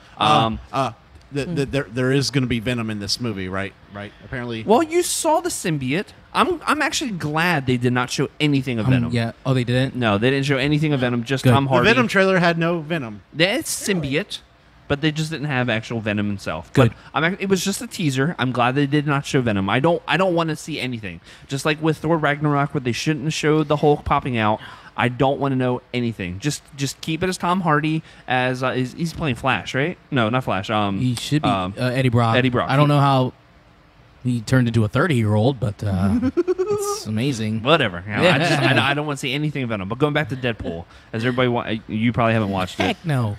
There is going to be Venom in this movie, right? Right. Apparently. Well, you saw the symbiote. I'm actually glad they did not show anything of Venom. Yeah. Oh, they didn't. No, they didn't show anything of Venom. Just Good. Tom the Hardy. Venom trailer had no Venom. That's symbiote, but they just didn't have actual Venom himself. Good. But it was just a teaser. I'm glad they did not show Venom. I don't want to see anything. Just like with Thor Ragnarok, where they shouldn't have showed the Hulk popping out. I don't want to know anything. Just keep it as Tom Hardy as he's playing Flash, right? No, not Flash. He should be Eddie Brock. Eddie Brock. I don't know how he turned into a 30-year-old, but it's amazing. Whatever. I don't want to see anything of Venom. But going back to Deadpool, as everybody, you probably haven't watched it. Heck no.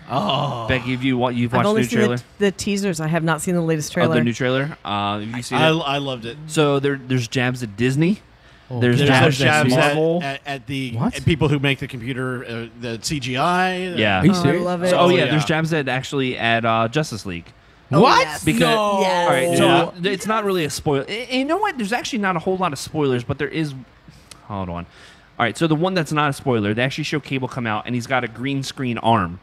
Becky, you've watched I've the only new seen trailer? the teasers. I have not seen the latest Of trailer. the new trailer? Have you seen it? I loved it. So there's jabs at Disney. Oh, There's There's jabs those jabs at Marvel. at the What? at people who make the computer, the CGI. Yeah. Are you Oh, I serious? love it. So, Oh, yeah, yeah. there's jabs at actually at Justice League. Oh, What? yes. Because No. Yes. all right, Yeah. so it's not really a spoiler. You know what? There's actually not a whole lot of spoilers, but there is. Hold on. All right, so the one that's not a spoiler, they actually show Cable come out, and he's got a green screen arm,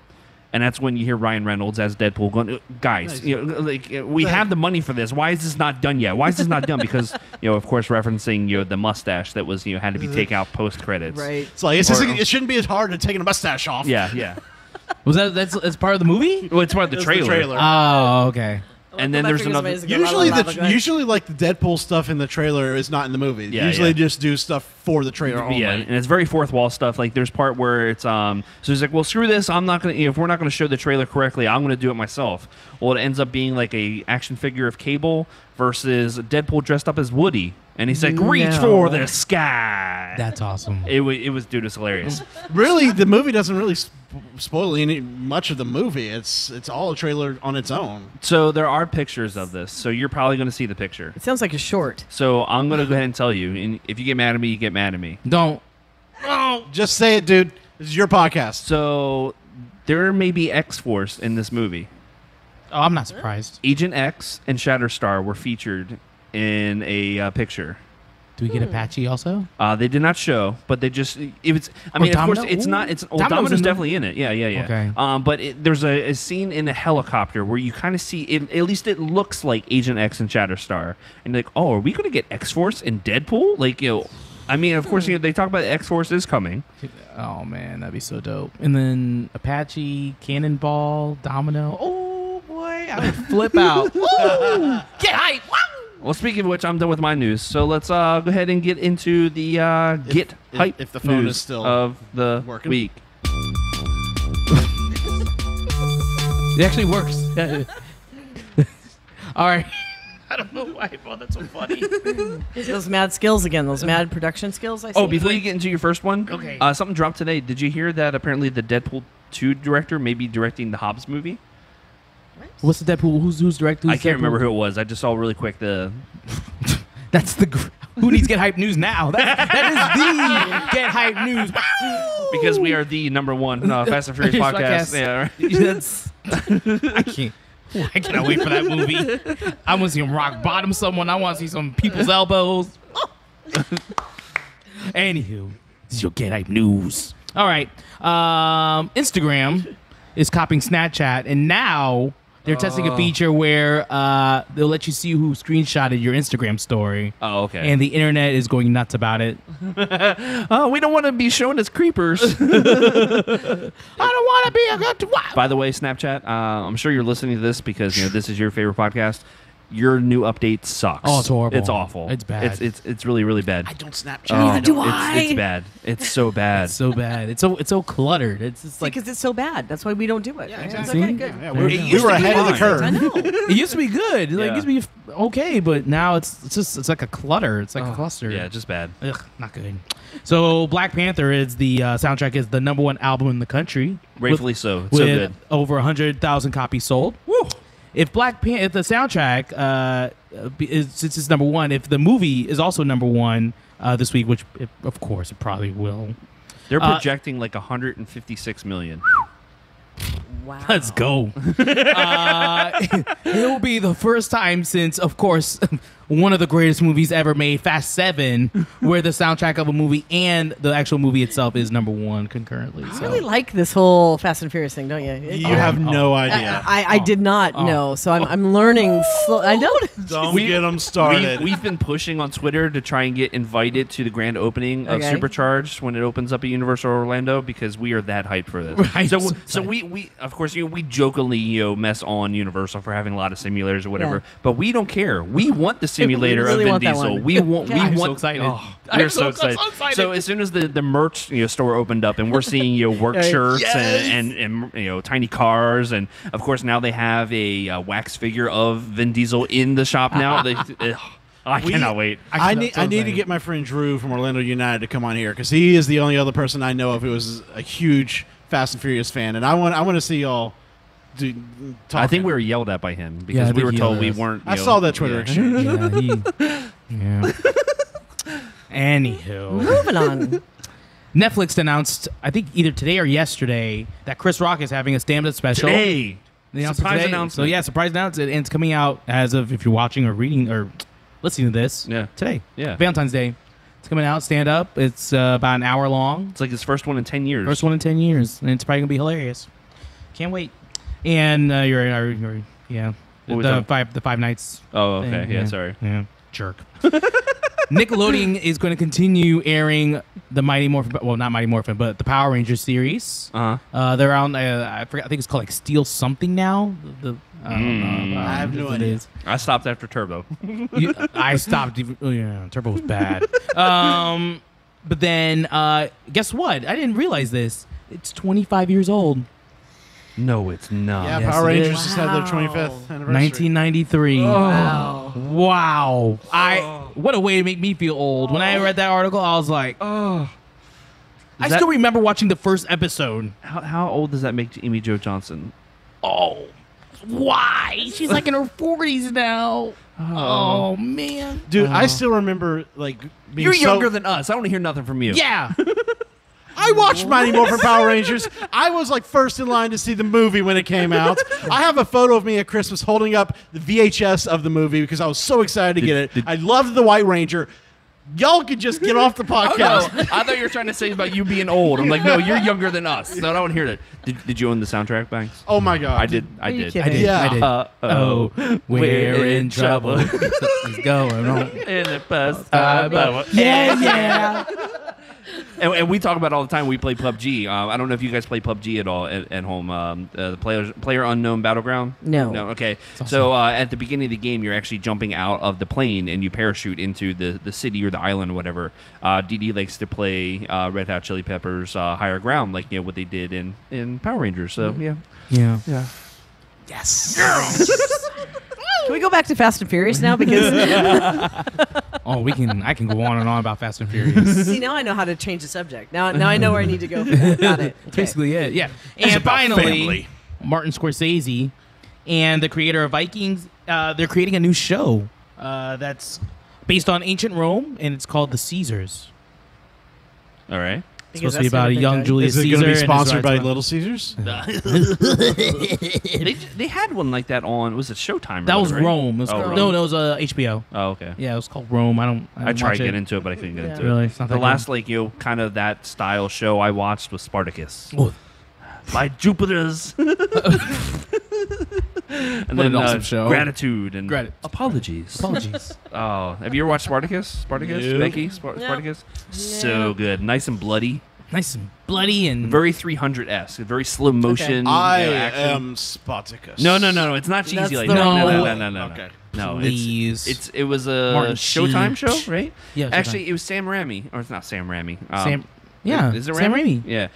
and that's when you hear Ryan Reynolds as Deadpool going, "Guys, we have the money for this. Why is this not done yet? Why is this not done?" Because of course, referencing the mustache that was had to be taken out post credits. Right. It's like it shouldn't be as hard to taking a mustache off. Yeah. Was that's part of the movie? Well, it's part of the It's trailer. Oh, okay. And then there's another. Usually like the Deadpool stuff in the trailer is not in the movie. Yeah, Usually yeah. just do stuff for the trailer only. Yeah, and it's very fourth wall stuff. Like there's part where it's so he's like, well, screw this. I'm not gonna. If we're not gonna show the trailer correctly, I'm gonna do it myself. Well, it ends up being like a action figure of Cable versus Deadpool dressed up as Woody, and he's like, reach No. for the sky. That's awesome. It was dude, it's hilarious. Really, the movie doesn't really spoil any much of the movie. It's all a trailer on its own. So there are pictures of this. So you're probably gonna see the picture. It sounds like a short. So I'm gonna go ahead and tell you. And if you get mad at me, you get mad at me. Don't. Just say it, dude. This is your podcast. So there may be X-Force in this movie. Oh, I'm not surprised. Agent X and Shatterstar were featured in a picture. Do we get Apache also? They did not show, but they just it was. I mean, of course, Domino? it's not. It's Domino's Domino's in the- definitely in it. Yeah. Okay. But there's a scene in a helicopter where you kind of see it. At least it looks like Agent X and Shatterstar, and you're like, oh, are we going to get X-Force and Deadpool? Like, I mean, of course, they talk about X-Force is coming. Oh man, that'd be so dope. And then Apache, Cannonball, Domino. Oh boy, I would flip out. Woo! Get hype! Wow! Well, speaking of which, I'm done with my news. So let's go ahead and get into the get hype if the phone news is still of the working. week. It actually works. All right. I don't know why I thought that's so funny. Those mad skills again. Those mad production skills. I see. Oh, before you get into your first one, Okay. Something dropped today. Did you hear that apparently the Deadpool 2 director may be directing the Hobbs movie? What's the Deadpool? Who's directing? I can't remember who it was. I just saw really quick the. That's the. Who needs Get Hype News now? That is the Get Hype News. Because we are the #1 Fast and Furious podcast. Yeah, right. That's. I can't. I cannot wait for that movie. I want to see him rock bottom someone. I want to see some people's elbows. Anywho, this is your Get Hype News. All right. Instagram is copying Snapchat, and now They're testing a feature where they'll let you see who screenshotted your Instagram story. Oh, okay. And the internet is going nuts about it. Oh, we don't want to be shown as creepers. I don't want to be a good wife. By the way, Snapchat, I'm sure you're listening to this because this is your favorite podcast. Your new update sucks. Oh, it's horrible. It's awful. It's bad. It's really, really bad. I don't Snapchat. Neither do I. It's bad. It's so bad. It's so bad. It's so cluttered. It's just like because it's so bad. That's why we don't do it. Yeah, Right? exactly. It's okay, good. Yeah, There you we go. were ahead of the curve. I know. it used to be good. Like, Yeah. it used to be okay, but now it's like a clutter. It's like a cluster. Yeah, just bad. Ugh, not good. So Black Panther is the soundtrack is the #1 album in the country. Rightfully so. It's With so good. over 100,000 copies sold. Woo. If if the soundtrack since it's #1, if the movie is also #1 this week, which of course it probably will. They're projecting like 156 million. Wow. Let's go. It'll be the first time since, of course, one of the greatest movies ever made, Fast 7, where the soundtrack of a movie and the actual movie itself is #1 concurrently. I So. really like this whole Fast and Furious thing, don't you? You have no idea. I did not know, so I'm learning. I don't. Don't get them started. We've been pushing on Twitter to try and get invited to the grand opening of Okay. Supercharged when it opens up at Universal Orlando because we are that hyped for this. Right. So we of course we jokingly mess on Universal for having a lot of simulators or whatever, Yeah. but we don't care. We want the simulator really of Vin want that Diesel. one. We want. Yeah. We I'm want. so excited. Oh, I'm we're so excited. excited. So as soon as the merch store opened up and we're seeing work Right. shirts Yes. and tiny cars and of course now they have a wax figure of Vin Diesel in the shop now. I cannot wait. I I'm need so I need to excited. get my friend Drew from Orlando United to come on here because he is the only other person I know of who is a huge Fast and Furious fan, and I want to see y'all. I think we were yelled at by him Yeah, I because we think were he told yelled we at us. weren't. I saw that Twitter exchange. Yeah. Anywho. Moving on. Netflix announced, I think either today or yesterday, that Chris Rock is having a stand-up special. Hey, They announced it surprise today. announcement. So yeah, surprise announcement, and it's coming out as of if you're watching or reading or listening to this. Yeah. Today. Yeah. Valentine's Day. It's coming out. Stand up. It's about an hour long. It's like his first one in 10 years. First one in 10 years, and it's probably gonna be hilarious. Can't wait. And you're yeah. What we The talking- five nights. Oh, okay. thing, Yeah, sorry. Yeah. Jerk. Nickelodeon is going to continue airing the Mighty Morphin, well, not Mighty Morphin, but the Power Rangers series. Uh-huh. They're on, I forgot, I think it's called like Steel Something now. I have no idea. I stopped after Turbo. I stopped. Turbo was bad. But then, guess what? I didn't realize this. It's 25 years old. No, it's not. Yeah, Yes, Power it Rangers is. just had their Wow. 25th anniversary. 1993. Wow. Wow. What a way to make me feel old. When I read that article, I was like, I that- still remember watching the first episode. How old does that make Amy Jo Johnson? Oh, why? She's like in her 40s now. Oh, man. Dude, I still remember like being You're so- younger than us. I want to hear nothing from you. Yeah. I watched Mighty Morphin Power Rangers. I was like first in line to see the movie when it came out. I have a photo of me at Christmas holding up the VHS of the movie because I was so excited to get it. I loved the White Ranger. Y'all could just get off the Oh, no. podcast. I thought you were trying to say about you being old. I'm like, no, you're younger than us. So I don't want to hear that. Did you own the soundtrack, Banks? Oh my god. I did. I Are you did. kidding? I did. Yeah. I did. Oh, We're in trouble. What's going on? In the past. Yeah. And we talk about it all the time. We play PUBG. I don't know if you guys play PUBG at all at home. The player unknown battleground. No. No. Okay. So at the beginning of the game, you're actually jumping out of the plane and you parachute into the city or the island or whatever. Didi likes to play Red Hot Chili Peppers Higher Ground, like what they did in Power Rangers. So yeah. Yeah. Can we go back to Fast and Furious now? Because Oh, I can go on and on about Fast and Furious. see, now I know how to change the subject. Now I know where I need to go. For that. Got it. That's basically it. Yeah. It's And about finally, family. Martin Scorsese and the creator of Vikings, they're creating a new show that's based on ancient Rome, and it's called The Caesars. All right. It's supposed to be about a young Julius Is it Caesar. going to be and his sponsored by rise to- Little Caesars? They had one like that on. Was it Showtime? Or That was whatever, right? Rome. It was Oh, called- Rome. No, it was HBO. Oh, okay. Yeah, it was called Rome. I I tried watch to it. get into it, but I couldn't get Yeah. into Really? it. It's not The that last kind of that style show I watched was Spartacus. Oh. By Jupiter's. And What then an awesome show. Gratitude and Grat- apologies. Apologies. Oh, have you ever watched Spartacus? Spartacus, Nope. Becky, Spartacus. So good, nice and bloody. Nice and bloody and Very 300-esque, very slow motion. I action. am Spartacus. No, it's not cheesy That's like the that. wrong No. one. Okay. No, Please. it was a Martin Showtime Sheen. show, right? Yeah, Showtime. Actually, it was Sam Raimi, or it's not Sam Raimi. Is it Sam Raimi? Raimi. Yeah,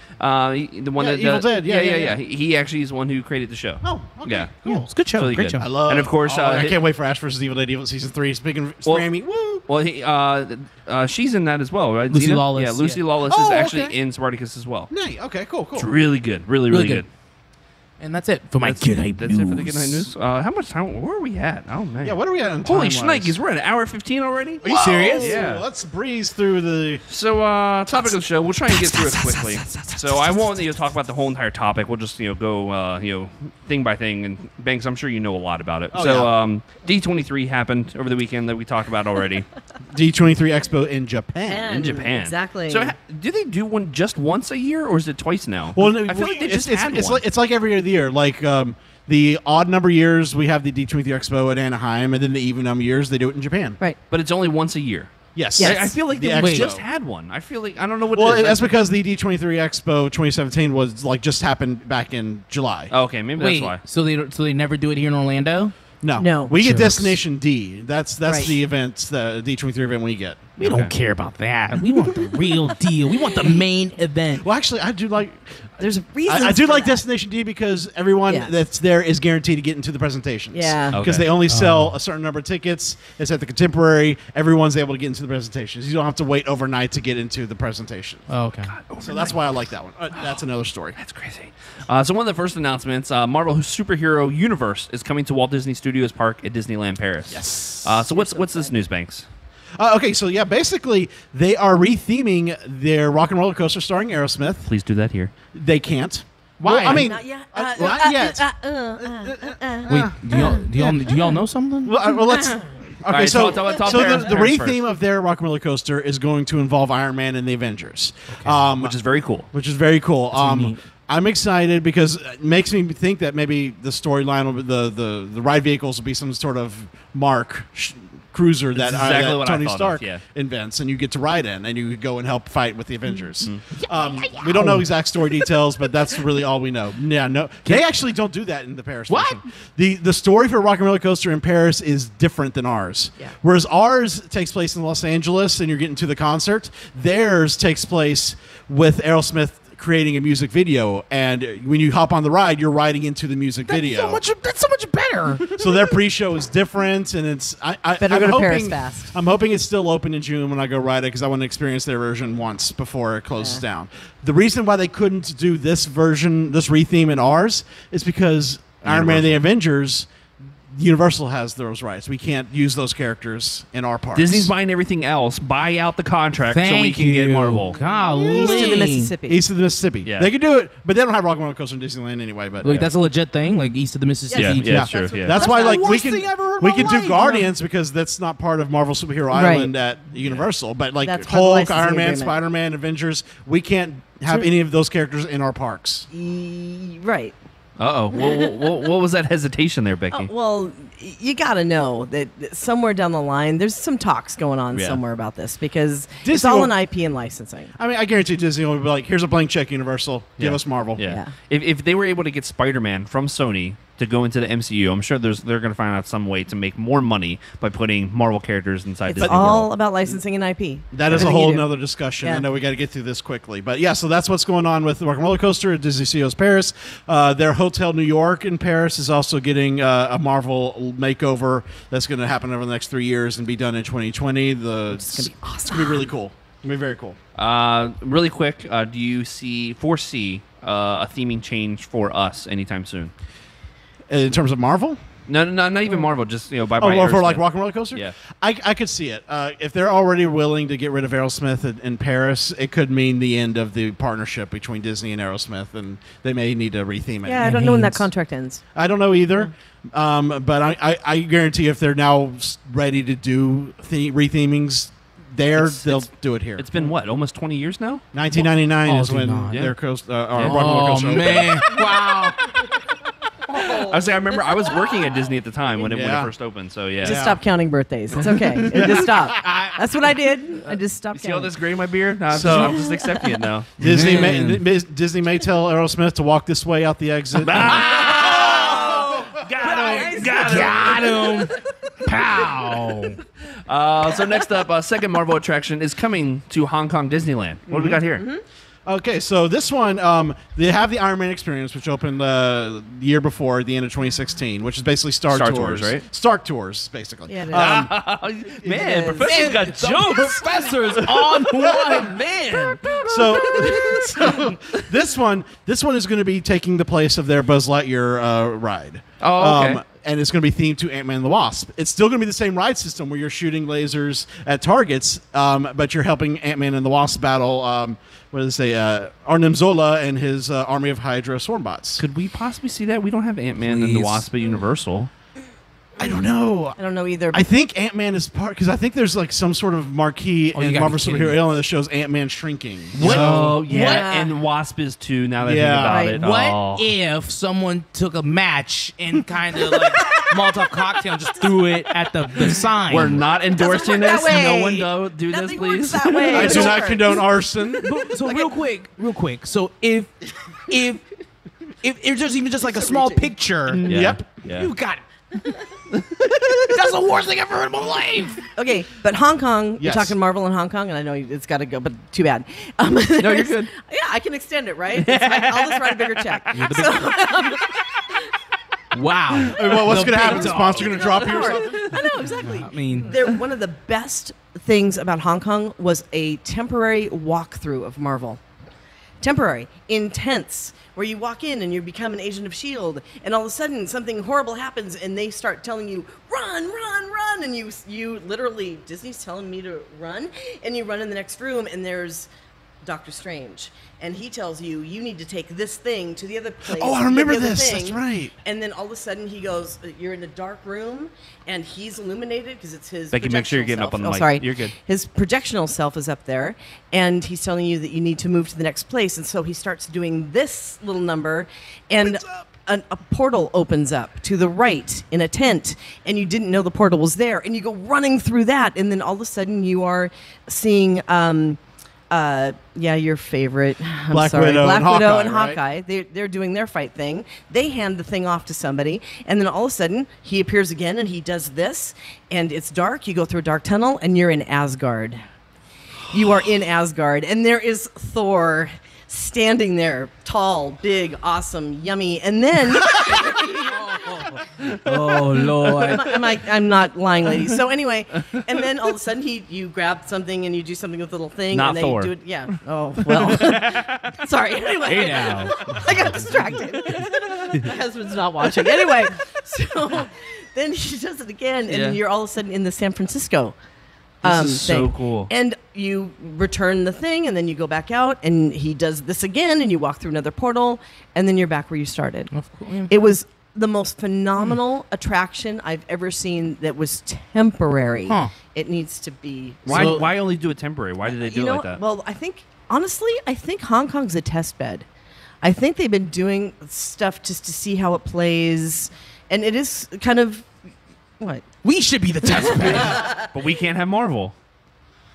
the one Yeah, that Evil Dead. Yeah. He actually is the one who created the show. Oh, okay. Yeah. Cool. It's a good show. Really Great good. show. I love. And of course, I can't wait for Ash vs. Evil Dead season 3. Speaking of Well- Raimi, woo! Well, she's in that as well, right? Lucy Xena? Lawless, Yeah, Lucy yeah. Lawless Oh, is actually okay. in Spartacus as well. Nice. Okay. Cool. It's really good, really Really good. good. And that's it for my That's Good Hype That's News. it for the Good Night News. How much time? Where are we at? Oh man. Yeah. What are we at? Holy time-wise? shnikes, we're at an hour 15 already. Are you serious? Yeah. Let's breeze through the. So, topic of the show. We'll try and get through it quickly. So, I won't talk about the whole entire topic. We'll just go thing by thing. And Banks, I'm sure you know a lot about it. Oh, so, yeah. D23 happened over the weekend that we talked about already D23 Expo in Japan. in Japan. Exactly. So, do they do one just once a year, or is it twice now? Well, I feel like they just it's, had it's one. like it's like every other year. Like the odd number years, we have the D23 Expo at Anaheim, and then the even number years, they do it in Japan. Right. But it's only once a year. Yes. Yes. I feel like The they Expo. just had one. I feel like I don't know what. Well, it is. that's because the D23 Expo 2017 was like just happened back in July. Okay, maybe Wait, that's why. so they never do it here in Orlando? No, we get Jerks. Destination D. That's Right. the events, the D23 event we get. We don't care about that. We want the real deal. We want the main event. Well, actually, I do like. There's a reason. I do for like that. Destination D because everyone Yeah. that's there is guaranteed to get into the presentations. Yeah. Because Okay. they only sell a certain number of tickets. It's at the Contemporary. Everyone's able to get into the presentations. You don't have to wait overnight to get into the presentation. Oh, okay. So that's why I like that one. That's another story. That's crazy. So one of the first announcements, Marvel superhero universe is coming to Walt Disney Studios Park at Disneyland Paris. Yes. So what's this news, Banks? Okay, so yeah, basically they are retheming their Rock and Roller Coaster starring Aerosmith. Please do that here. They can't. Why? Well, I mean, Not yet. not yet. Wait, do y'all know something? Well, let's. Okay, right, so, tell so Paris- the Paris retheme first. of their Rock and Roller Coaster is going to involve Iron Man and the Avengers, Which is very cool. which is very cool. neat. I'm excited because it makes me think that maybe the storyline will be the ride vehicles will be some sort of cruiser that, That's exactly that what I Tony thought of, Stark yeah. invents, and you get to ride in, and you go and help fight with the Avengers. Mm-hmm. We don't know exact story details, but that's really all we know. Yeah, no, they actually don't do that in the Paris What? version. The story for Rock and Roller Coaster in Paris is different than ours. Yeah. Whereas ours takes place in Los Angeles, and you're getting to the concert. Theirs takes place with Aerosmith creating a music video, and when you hop on the ride, you're riding into the music video. That's so much better. So their pre-show is different, and it's Better I'm go to hoping, Paris fast. I'm hoping it's still open in June when I go ride it because I want to experience their version once before it closes down. The reason why they couldn't do this version, this retheme in ours, is because Iron Man and the Avengers, Universal has those rights. We can't use those characters in our parks. Disney's buying everything else. Buy out the contract so we Thank can you. get Marvel. Golly. East of the Mississippi. East of the Mississippi. Yeah. They could do it, but they don't have Rock and Roller Coaster in Disneyland anyway. But Like, that's a legit thing, like east of the Mississippi. Yeah, Yeah. yeah, it's true. That's what- Yeah. That's why, the like, we worst can thing I ever heard in we my can do life. Guardians because that's not part of Marvel Superhero Right. Island at Universal. But like That's part of the Hulk, licensing Iron Man, agreement. Spider-Man, Avengers, we can't have any of those characters in our parks. Right. Uh-oh. What was that hesitation there, Becky? Well, you got to know that somewhere down the line, there's some talks going on Yeah. somewhere about this because it's Disney all will- in IP and licensing. I mean, I guarantee Disney will be like, "Here's a blank check, Universal. Give Yeah. us Marvel." Yeah. Yeah. If they were able to get Spider-Man from Sony to go into the MCU, I'm sure they're going to find out some way to make more money by putting Marvel characters inside It's Disney all World. about licensing and IP. That is a Everything whole you do. nother discussion. Yeah. I know we got to get through this quickly, but yeah. So that's what's going on with the Rock and Roller Coaster at Disney Studios Paris. Their Hotel New York in Paris is also getting a Marvel makeover that's going to happen over the next 3 years and be done in 2020. It's gonna be awesome. It's gonna be really cool. It's gonna be very cool. Really quick, do you foresee a theming change for us anytime soon? In terms of Marvel. No, not even Marvel. Just bye Oh, bye. well, for like Rock and Roller Coaster? Yeah. I could see it. If they're already willing to get rid of Aerosmith in Paris, it could mean the end of the partnership between Disney and Aerosmith, and they may need to retheme it. Yeah, I don't know when that Haynes. contract ends. I don't know either. But I guarantee if they're now ready to do rethemings there, they'll do it here. It's been what, almost 20 years now? 1999 Oh, is do when not. their coast, Yeah. Rock and Roller Oh Coaster opened. man! Wow. I was saying, I remember I was working at Disney at the time when it first opened. So yeah. Just stop counting birthdays. It's okay. Just stop. That's what I did. I just stopped. See all this gray in my beard? No, I'm just accepting it now. Disney may tell Aerosmith to walk this way out the exit. Got him. Pow. So next up, second Marvel attraction is coming to Hong Kong Disneyland. What do we got here? Okay, so this one, they have the Iron Man Experience, which opened the year before, the end of 2016, which is basically Star Tours, right? Star Tours, basically. Yeah, Man, Professor's got jokes. Professor's on one, man. So this one is going to be taking the place of their Buzz Lightyear ride. Oh, okay. And it's going to be themed to Ant-Man and the Wasp. It's still going to be the same ride system where you're shooting lasers at targets, but you're helping Ant-Man and the Wasp battle, what do they say, Arnim Zola and his army of Hydra Swarmbots. Could we possibly see that? We don't have Ant-Man and the Wasp at Universal. I don't know. I don't know either. I think Ant-Man is part, because I think there's like some sort of marquee in Marvel superhero element that shows Ant-Man shrinking. What? Oh, yeah. And Wasp is too, now that I think about it. What if someone took a match and kind of like Molotov cocktail and just threw it at the sign? We're not endorsing this. No one do Nothing this, please. That way. I do not condone arson. So real quick. So if there's even just like a small picture, Yeah. you got it. That's the worst thing I've ever heard in my life. Okay, but Hong Kong, Yes. you're talking Marvel in Hong Kong, and I know it's got to go, but too bad. No, you're good. Yeah, I can extend it, right? I'll just write a bigger check. Wow. What's going to happen? The sponsor going to drop you or something? I know, exactly. I mean, One of the best things about Hong Kong was a temporary walkthrough of Marvel. Temporary, intense, where you walk in and you become an agent of S.H.I.E.L.D. and all of a sudden something horrible happens and they start telling you, run, and you literally, Disney's telling me to run, and you run in the next room and there's Doctor Strange. And he tells you, you need to take this thing to the other place. Oh, I remember this. That's right. And then all of a sudden he goes, you're in a dark room, and he's illuminated because it's his Becky, make sure you're getting projectional up on the self. mic. Sorry. You're good. His projectional self is up there, and he's telling you that you need to move to the next place. And so he starts doing this little number, and a portal opens up to the right in a tent, and you didn't know the portal was there, and you go running through that, and then all of a sudden you are seeing your favorite Black Widow and Hawkeye. Right? They're doing their fight thing. They hand the thing off to somebody, and then all of a sudden he appears again and he does this, and it's dark. You go through a dark tunnel and you're in Asgard. You are in Asgard, and there is Thor standing there, tall, big, awesome, yummy, and then oh Lord, I'm not lying, ladies. So anyway, and then all of a sudden you grab something and you do something with the little thing. Not and they Thor. do it. Yeah. Oh well. Sorry. Anyway, hey now. I got distracted. My husband's not watching. Anyway, so then she does it again, and then you're all of a sudden in the San Francisco. This is so thing. cool. And you return the thing, and then you go back out, and he does this again, and you walk through another portal, and then you're back where you started. Of course. It was the most phenomenal attraction I've ever seen that was temporary. Huh. It needs to be. Why only do it temporary? Why did they do it like that? Well, I think Hong Kong's a test bed. I think they've been doing stuff just to see how it plays, and it is kind of what. We should be the test bed. But we can't have Marvel.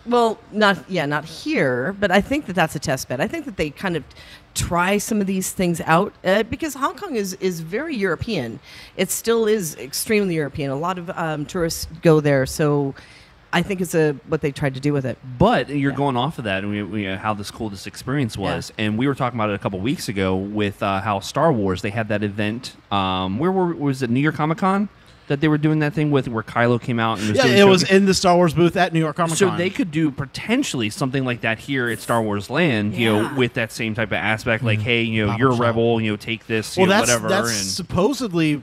Well, not here, but I think that's a test bed. I think that they kind of try some of these things out because Hong Kong is very European. It still is extremely European. A lot of tourists go there, so I think it's what they tried to do with it. But you're going off of that, and we how cool this experience was, and we were talking about it a couple weeks ago with how Star Wars, they had that event. Was it New York Comic Con? That they were doing that thing with where Kylo came out and was doing it was in the Star Wars booth at New York Comic Con. So they could do potentially something like that here at Star Wars Land, you know, with that same type of aspect, like, hey, you know, you're a rebel, you know, take this, whatever. That's supposedly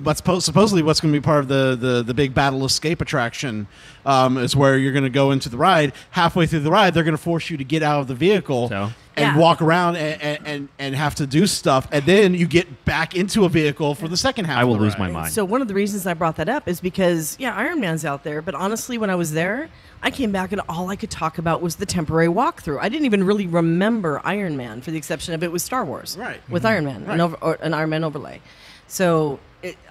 what's going to be part of the big Battle Escape attraction, is where you're going to go into the ride. Halfway through the ride, they're going to force you to get out of the vehicle. And walk around and have to do stuff, and then you get back into a vehicle for the second half. I will of the lose ride. my mind. So one of the reasons I brought that up is because, Iron Man's out there, but honestly, when I was there, I came back and all I could talk about was the temporary walkthrough. I didn't even really remember Iron Man, for the exception of it was Star Wars, right? With Iron Man, an Iron Man overlay. So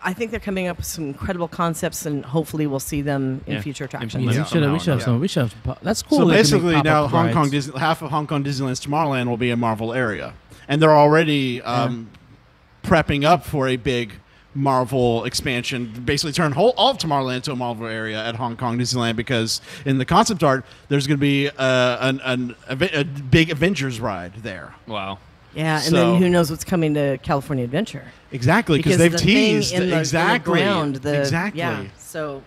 I think they're coming up with some incredible concepts, and hopefully we'll see them in future attractions. We should have. That's cool. So They can make basically, now pop-up rides. half of Hong Kong Disneyland's Tomorrowland will be a Marvel area, and they're already prepping up for a big Marvel expansion. Basically, turn all of Tomorrowland into a Marvel area at Hong Kong Disneyland, because in the concept art, there's going to be a big Avengers ride there. Wow. Yeah, and then who knows what's coming to California Adventure? Exactly, because they've the teased thing in the exactly. ground. Exactly. Yeah. So,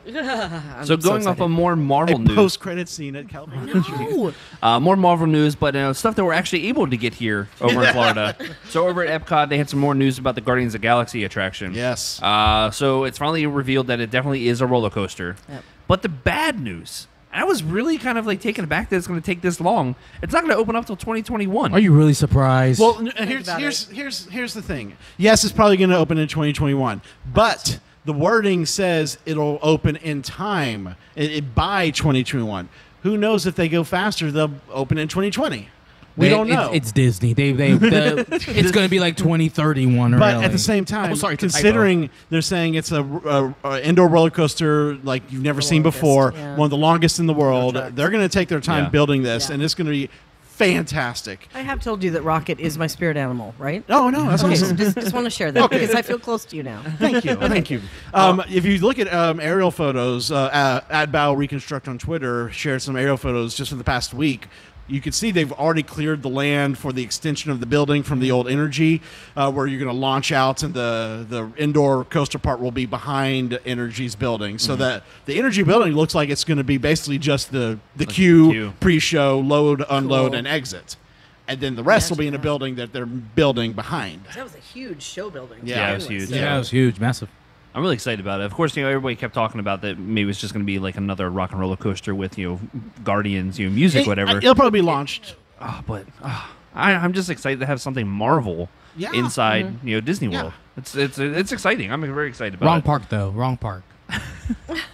So going off of more Marvel news, post-credit scene at California Adventure. more Marvel news, but stuff that we're actually able to get here over in Florida. So over at Epcot, they had some more news about the Guardians of the Galaxy attraction. Yes. So it's finally revealed that it definitely is a roller coaster. Yep. But the bad news, I was really kind of like taken aback that it's going to take this long. It's not going to open up till 2021. Are you really surprised? Well, here's the thing. Yes, it's probably going to open in 2021, but the wording says it'll open in time by 2021. Who knows if they go faster? They'll open in 2020. We don't know. It's Disney. It's going to be like 2031. But really. at the same time, Oh, sorry, it's a considering they're saying it's a indoor roller coaster like you've never seen longest, before, yeah. one of the longest in the world, they're going to take their time Yeah. building this, Yeah. and it's going to be fantastic. I have told you that Rocket is my spirit animal, right? Oh no, that's Okay, awesome. just want to share that because I feel close to you now. Thank you. Thank you. If you look at aerial photos, at Bow Reconstruct on Twitter shared some aerial photos just in the past week. You can see they've already cleared the land for the extension of the building from the old Energy, where you're going to launch out, and the indoor coaster part will be behind Energy's building. So that the Energy building looks like it's going to be basically just the queue, pre-show, load, unload, Cool. and exit. And then the rest will be in a Imagine that. building that they're building behind. That was a huge show building. Yeah, it was huge. yeah, it was huge, massive. I'm really excited about it. Of course, everybody kept talking about that maybe it's just going to be like another rock and roller coaster with, Guardians, music, whatever. It'll probably be launched. But I'm just excited to have something Marvel inside, Disney World. It's exciting. I'm very excited about Wrong it. park though. Wrong park.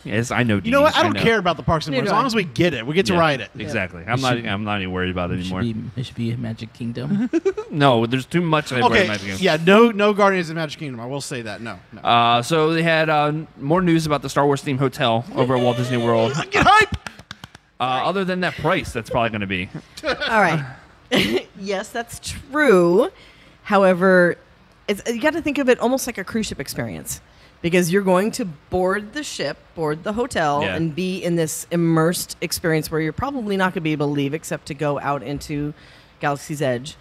Yes, I know. You know what? I don't know. care about the parks anymore. As Neither do long I. as we get it, we get to ride it. Exactly. I'm not even worried about it anymore. It should be Magic Kingdom. No, there's too much. Okay. Yeah. No Guardians of the Magic Kingdom. I will say that. No. So they had more news about the Star Wars themed hotel over at Walt Disney World. Get hype. Other than that price, that's probably going to be. All right. Yes, that's true. However, you got to think of it almost like a cruise ship experience, because you're going to board the ship, board the hotel, Yeah. and be in this immersed experience where you're probably not going to be able to leave except to go out into Galaxy's Edge.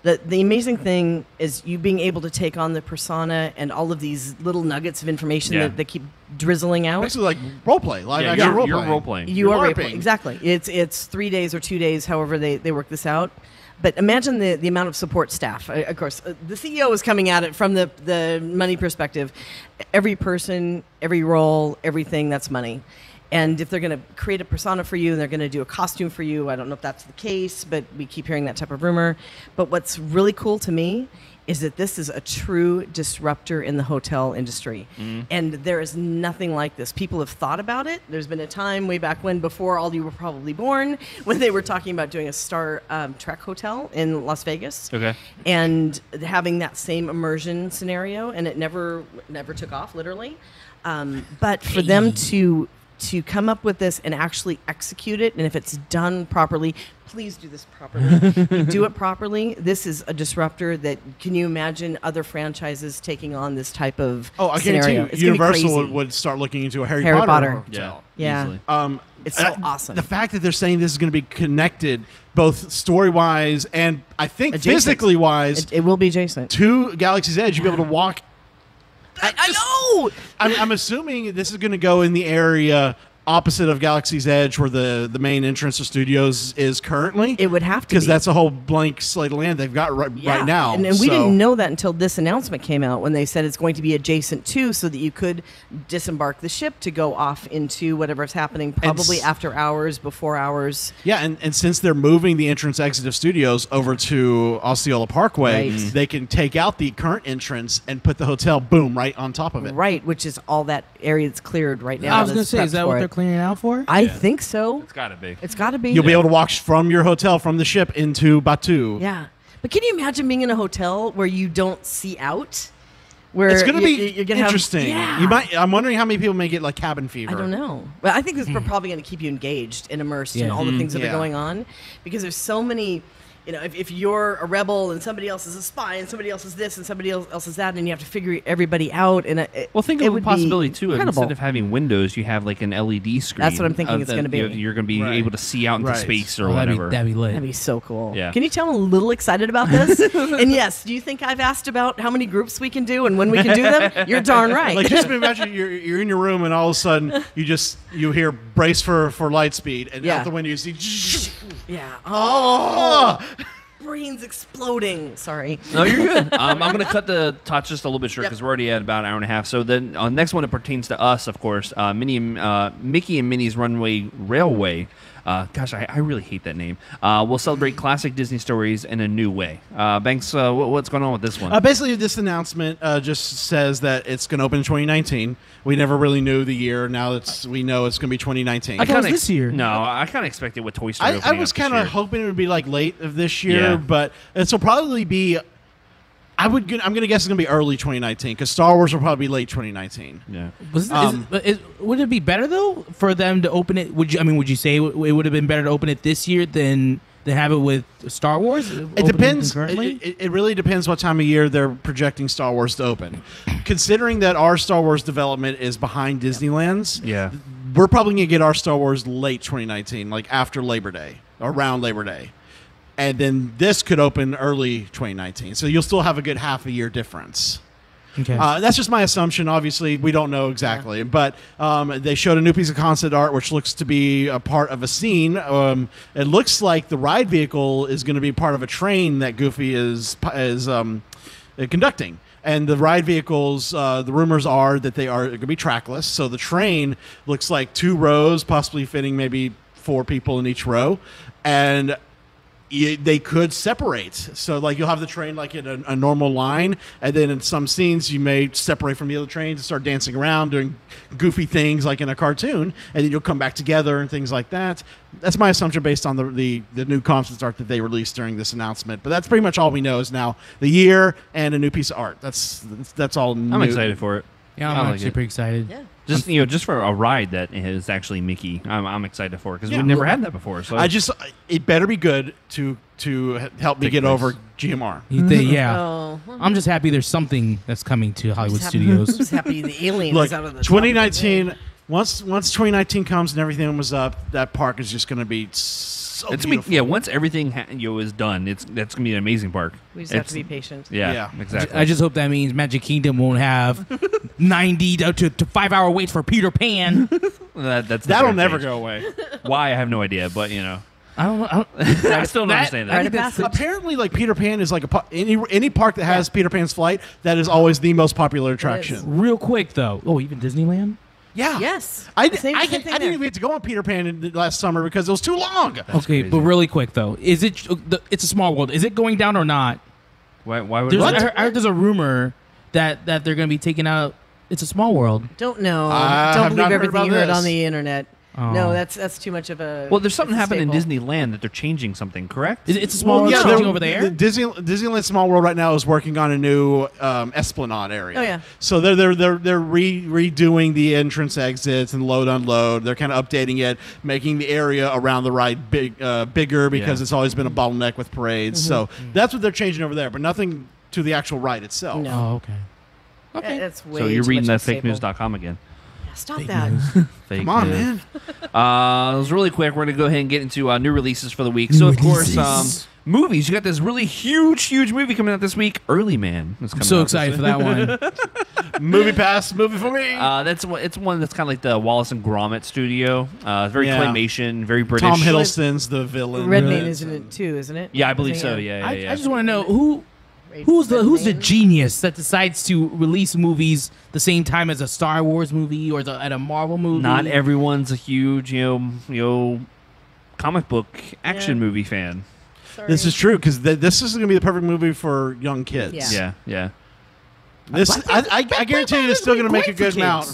The amazing thing is you being able to take on the persona and all of these little nuggets of information Yeah. that they keep drizzling out. Basically, like role play, live action you're, role you're play. role playing. You are LARPing. exactly. It's 3 days or 2 days, however they work this out. But imagine the amount of support staff. Of course, the CEO is coming at it from the money perspective. Every person, every role, everything, that's money. And if they're going to create a persona for you and they're going to do a costume for you, I don't know if that's the case, but we keep hearing that type of rumor. But what's really cool to me is that this is a true disruptor in the hotel industry. And there is nothing like this. People have thought about it. There's been a time way back when, before all you were probably born, when they were talking about doing a Star Trek hotel in Las Vegas. Okay. And having that same immersion scenario, and it never took off, literally. But for them to come up with this and actually execute it, and if it's done properly, please do this properly. You do it properly. This is a disruptor that, can you imagine other franchises taking on this type of Oh, I scenario? guarantee It's you, gonna be Universal crazy. would start looking into a Harry Harry Potter Potter. hotel. Yeah. Easily. It's so awesome. The fact that they're saying this is going to be connected, both story-wise and I think Adjacent. physically-wise, It will be adjacent. to Galaxy's Edge, you'll be able to walk. I know! I'm assuming this is going to go in the area opposite of Galaxy's Edge, where the main entrance to studios is currently. It would have to because be. that's a whole blank slate of land they've got right now. And we didn't know that until this announcement came out, when they said it's going to be adjacent to, so that you could disembark the ship to go off into whatever's happening, probably after hours, before hours. Yeah, and since they're moving the entrance exit of studios over to Osceola Parkway, Right. they can take out the current entrance and put the hotel, boom, right on top of it. Right, which is all that area that's cleared right now. I was going to that's say, is prepped that for what it. they're cleaning it out for? I think so. It's got to be. It's got to be. You'll be able to walk from your hotel, from the ship, into Batu. Yeah. But can you imagine being in a hotel where you don't see out? Where It's going to be you're gonna interesting. I'm wondering how many people may get like cabin fever. I don't know. But I think this is probably going to keep you engaged and immersed in all the things that are going on, because there's so many. If you're a rebel and somebody else is a spy and somebody else is this and somebody else is that, and you have to figure everybody out. And think of a possibility too. Instead of having windows, you have like an LED screen. That's what I'm thinking it's going to be. You're going to be able to see out into space or whatever. That'd be lit. That'd be so cool. Yeah. Can you tell I'm a little excited about this? And yes, do you think I've asked about how many groups we can do and when we can do them? You're darn right. Like, just imagine you're in your room and all of a sudden you hear brace for light speed, and out the window you see. Yeah. Oh. Brains exploding. Sorry. No, you're good. I'm going to cut the talk just a little bit short because we're already at about an hour and a half. So then next one, it pertains to us, of course. Mickey and Minnie's Runaway Railway. Gosh, I really hate that name. We'll celebrate classic Disney stories in a new way. Banks, what's going on with this one? Basically, this announcement just says that it's going to open in 2019. We never really knew the year. Now we know it's going to be 2019. I thought it was this year. No, I kind of expected with Toy Story. I was kind of hoping it would be like late of this year, but this will probably be. I'm going to guess it's going to be early 2019 because Star Wars will probably be late 2019. Yeah. Would it be better though for them to open it? Would you say it would have been better to open it this year than have it with Star Wars? It depends. It really depends what time of year they're projecting Star Wars to open. Considering that our Star Wars development is behind Disneyland's, we're probably going to get our Star Wars late 2019, like after Labor Day, around Labor Day. And then this could open early 2019. So you'll still have a good half a year difference. Okay. That's just my assumption. Obviously, we don't know exactly. But they showed a new piece of concept art, which looks to be a part of a scene. It looks like the ride vehicle is going to be part of a train that Goofy is conducting. And the ride vehicles, the rumors are that they are going to be trackless. So the train looks like 2 rows, possibly fitting maybe 4 people in each row. And they could separate. So, like, you'll have the train, like, in a normal line, and then in some scenes, you may separate from the other trains and start dancing around, doing goofy things, like in a cartoon, and then you'll come back together and things like that. That's my assumption based on the new concept art that they released during this announcement. But that's pretty much all we know is now the year and a new piece of art. That's all new. I'm excited for it. Yeah, I'm actually pretty excited. Yeah. Just for a ride that is actually Mickey, I'm excited for it because we've never had that before. So it better be good to help me get over GMR. I'm just happy there's something that's coming to Hollywood Studios. I'm just happy the alien is out of the 2019. Once 2019 comes and everything was up, that park is just going to be so beautiful. Once everything is done, that's going to be an amazing park. We just have to be patient. Yeah, exactly. I just hope that means Magic Kingdom won't have 90 to 5-hour waits for Peter Pan. That'll never go away. Why, I have no idea, but I don't I still don't understand that. Apparently, like, Peter Pan is like any park that has Peter Pan's flight, that is always the most popular attraction. Real quick though, even Disneyland. Yeah. Yes. I didn't even get to go on Peter Pan last summer because it was too long. Okay, crazy. But really quick though, is it? It's a small world. Is it going down or not? Why would I heard there's a rumor that they're going to be taking out. It's a small world. Don't know. Don't believe everything you heard on the internet. Oh. No, that's too much of a. Well, there's something happening in Disneyland that they're changing something, correct? It's a small world changing over there. Disneyland Small World right now is working on a new Esplanade area. Oh yeah. So they're redoing the entrance exits and load unload. They're kind of updating it, making the area around the ride bigger because it's always been a bottleneck with parades. Mm-hmm. So that's what they're changing over there, but nothing to the actual ride itself. No. Oh, okay. Okay. That's way so you're reading that fakenews.com fakenews.com again. Stop Fake that. Come on, man. It was really quick. We're going to go ahead and get into new releases for the week. So, of course, movies. You got this really huge movie coming out this week. Early Man. I'm so excited for that one. Movie pass, movie for me. It's one that's kind of like the Wallace and Gromit studio. It's very claymation, very British. Tom Hiddleston's the villain. Redmayne is in it too, isn't it? Yeah, I believe so. Yeah. I just want to know who's the genius that decides to release movies the same time as a Star Wars movie or at a Marvel movie? Not everyone's a huge comic book action movie fan. Sorry. This is true because this is going to be the perfect movie for young kids. Yeah. I guarantee you, it's still going to make a good amount.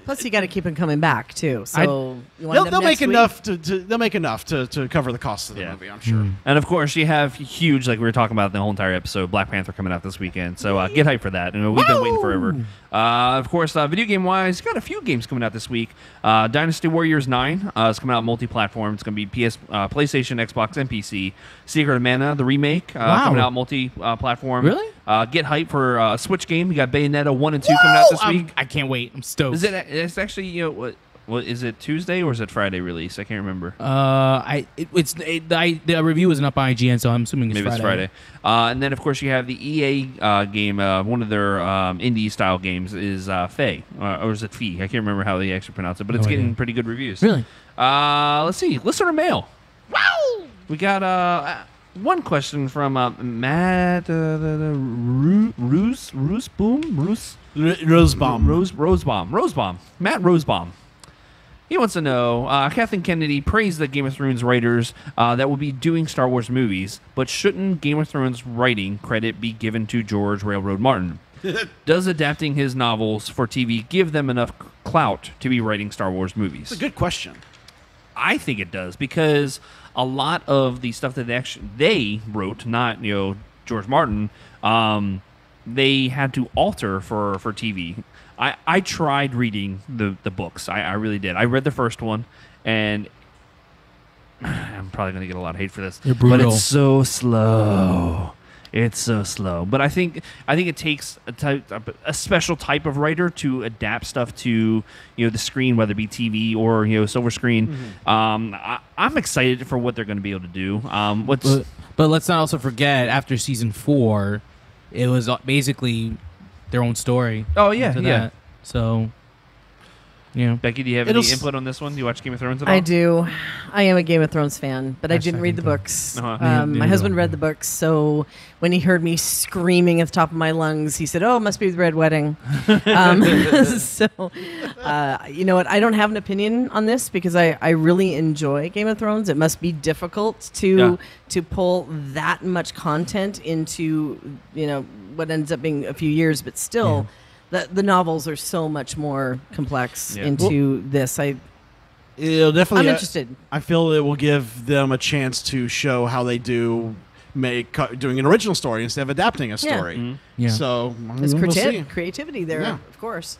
Plus, you got to keep them coming back too. So they'll make enough to cover the cost of the movie, I'm sure. And of course, you have huge, like we were talking about the whole entire episode, Black Panther coming out this weekend. So get hyped for that. We've been waiting forever. Of course, video game wise, got a few games coming out this week. Dynasty Warriors 9 is coming out multi-platform. It's going to be PlayStation, Xbox, and PC. Secret of Mana, the remake, coming out multi-platform. Really? Get hyped for a Switch game. You got Bayonetta 1 and 2 coming out this week. I can't wait. I'm stoked. It's actually what is it, Tuesday or is it Friday release? I can't remember. The review isn't up on IGN, so I'm assuming Maybe it's Friday. And then of course you have the EA game. One of their indie style games is Faye, or is it Fee? I can't remember how they actually pronounce it, but it's getting pretty good reviews. Really? Let's see. Listener mail. Wow. We got one question from Matt Rosebaum. Matt Rosebaum. He wants to know, Kathleen Kennedy praised the Game of Thrones writers that will be doing Star Wars movies, but shouldn't Game of Thrones writing credit be given to George Railroad Martin? Does adapting his novels for TV give them enough clout to be writing Star Wars movies? That's a good question. I think it does, because a lot of the stuff that they wrote, not George Martin, they had to alter for TV. I tried reading the books. I really did. I read the first one, and I'm probably going to get a lot of hate for this. You're brutal. But it's so slow. It's so slow. But I think it takes a special type of writer to adapt stuff to the screen, whether it be TV or silver screen. Mm-hmm. I'm excited for what they're going to be able to do. But let's not also forget, after season 4, it was basically their own story. Oh yeah, yeah. That. So, Becky, do you have any input on this one? Do you watch Game of Thrones at all? I do. I am a Game of Thrones fan, but I didn't read the books. My husband read the books, so when he heard me screaming at the top of my lungs, he said, "Oh, it must be the Red Wedding." So, you know what? I don't have an opinion on this because I really enjoy Game of Thrones. It must be difficult to pull that much content into what ends up being a few years, but still. Yeah. The novels are so much more complex into this. It'll definitely. I'm interested. I feel it will give them a chance to show how they do doing an original story instead of adapting a story. Yeah. Mm-hmm. Yeah. So there's creativity there, of course.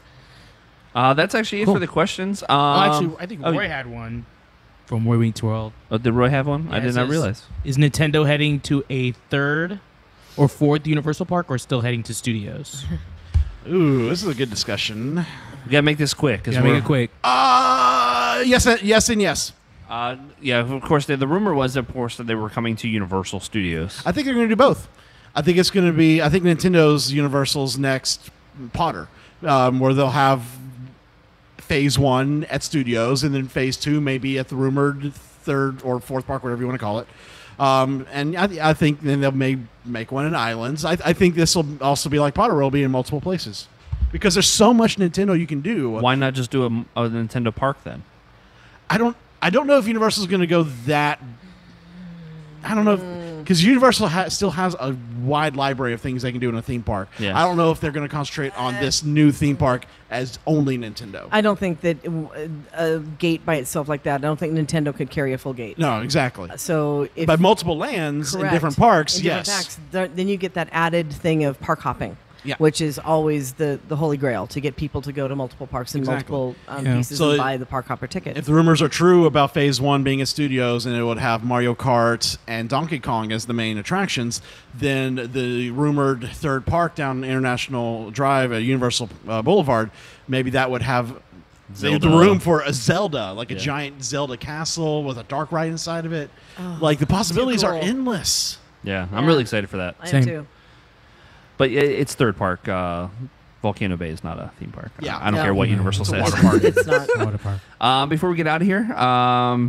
That's actually it for the questions. Actually, I think Roy had one from Boy Meets World. Oh, did Roy have one? Yeah, I did not realize. Is Nintendo heading to a 3rd or 4th Universal Park, or still heading to studios? Ooh, this is a good discussion. We gotta make this quick. Make it quick. Yes, and yes. Yeah, of course. The rumor was, of course, that they were coming to Universal Studios. I think they're going to do both. I think it's going to be. I think Nintendo's Universal's next Potter, where they'll have Phase 1 at studios, and then Phase 2 maybe at the rumored 3rd or 4th park, whatever you want to call it. And I think then they'll make one in Islands. I think this will also be like Potter, will be in multiple places, because there's so much Nintendo you can do. Why not just do a Nintendo park then? I don't know if Universal's going to go that. I don't know, because Universal still has a wide library of things they can do in a theme park. Yeah. I don't know if they're going to concentrate on this new theme park as only Nintendo. I don't think that a gate by itself like that, I don't think Nintendo could carry a full gate. No, exactly. So but multiple lands in different parks, then you get that added thing of park hopping. Yeah. Which is always the holy grail, to get people to go to multiple parks and multiple pieces and buy the park hopper ticket. If the rumors are true about Phase 1 being at studios and it would have Mario Kart and Donkey Kong as the main attractions, then the rumored 3rd park down International Drive at Universal Boulevard, maybe that would have the room for a Zelda, like a giant Zelda castle with a dark ride inside of it. Oh, like, the possibilities are endless. Yeah, I'm really excited for that. I am too. But it's 3rd park. Volcano Bay is not a theme park. Yeah, I don't care what Universal says. Water park. It's not a water park. Before we get out of here,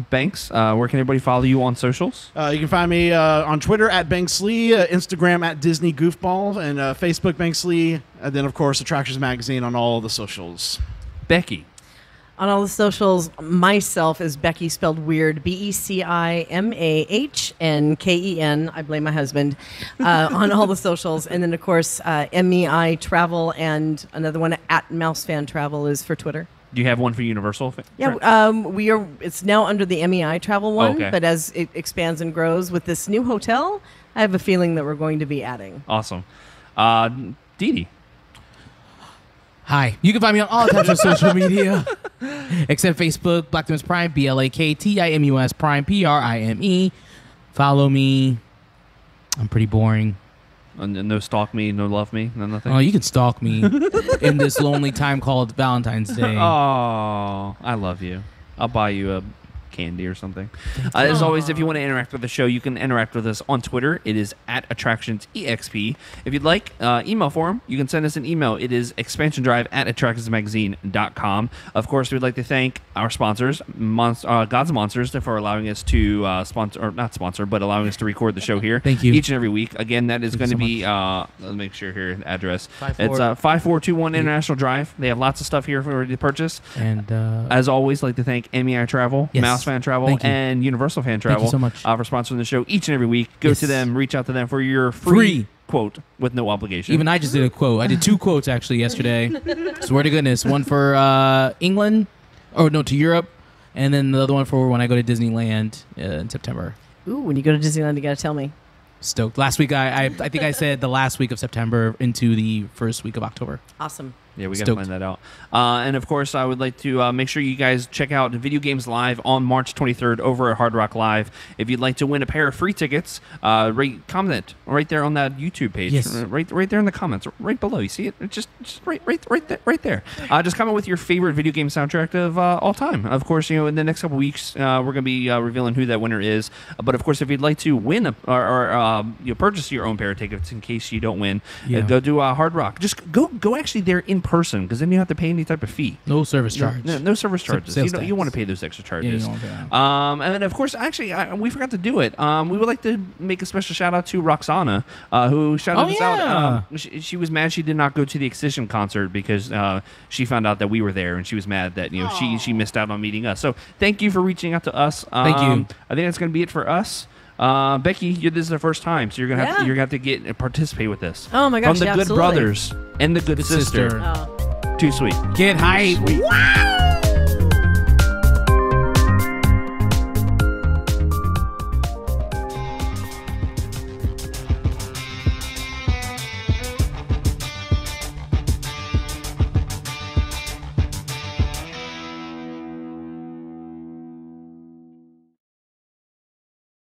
Banks, where can everybody follow you on socials? You can find me on Twitter at Banks Lee, Instagram at Disney Goofball, and Facebook Banks Lee, and then of course Attractions Magazine on all of the socials. Becky. On all the socials, myself is Becky, spelled weird, BeciMahnken. I blame my husband on all the socials. And then, of course, MEI Travel, and another one at MouseFan Travel is for Twitter. Do you have one for Universal? Yeah, we are. It's now under the MEI Travel one, okay. But as it expands and grows with this new hotel, I have a feeling that we're going to be adding. Awesome. Didi. Hi. You can find me on all types of social media, except Facebook, Blacktimus Prime, BLAKTIMUS Prime, PRIME. Follow me. I'm pretty boring. And no stalk me, no love me, no nothing. Oh, you can stalk me in this lonely time called Valentine's Day. Oh, I love you. I'll buy you a candy or something. As always, if you want to interact with the show, you can interact with us on Twitter. It is at AttractionsEXP. If you'd like, email form, you can send us an email. It is expansiondrive@attractionsmagazine.com. Of course, we'd like to thank our sponsors, Gods and Monsters, for allowing us to sponsor, or not sponsor, but allowing us to record the show here. Thank you. Each and every week. Again, that is going to be, let's make sure here, the address. 5421 International Drive. They have lots of stuff here for you to purchase. And as always, like to thank MEI Travel, yes. Mouse Fan Travel, and Universal Fan Travel. Thank you so much. For sponsoring the show each and every week. Go to them, reach out to them for your free quote with no obligation. Even I just did a quote. I did 2 quotes actually yesterday. Swear to goodness. One for England, to Europe, and then the other one for when I go to Disneyland in September. Ooh, when you go to Disneyland, you got to tell me. Stoked. Last week, I think I said the last week of September into the first week of October. Awesome. Yeah, we got to find that out. And of course, I would like to make sure you guys check out Video Games Live on March 23rd over at Hard Rock Live. If you'd like to win a pair of free tickets, comment right there on that YouTube page. Yes. Right there in the comments, right below. You see it? It's just right there. Just comment with your favorite video game soundtrack of all time. Of course, in the next couple weeks, we're going to be revealing who that winner is. But of course, if you'd like to win or purchase your own pair of tickets in case you don't win, go do Hard Rock. Just go actually there in person, because then you don't have to pay any type of fee. No service charge. No service charges. You want to pay those extra charges. And then of course, actually, we forgot to do it. We would like to make a special shout out to Roxana, who shouted us out. She was mad she did not go to the Excision concert because she found out that we were there, and she was mad that she missed out on meeting us. So thank you for reaching out to us. Thank you. I think that's going to be it for us. Becky, this is the first time, so you're gonna have to participate with this. Oh my gosh! From the Good Brothers and the Good Sister. Oh. Too sweet. Get hype. Wow!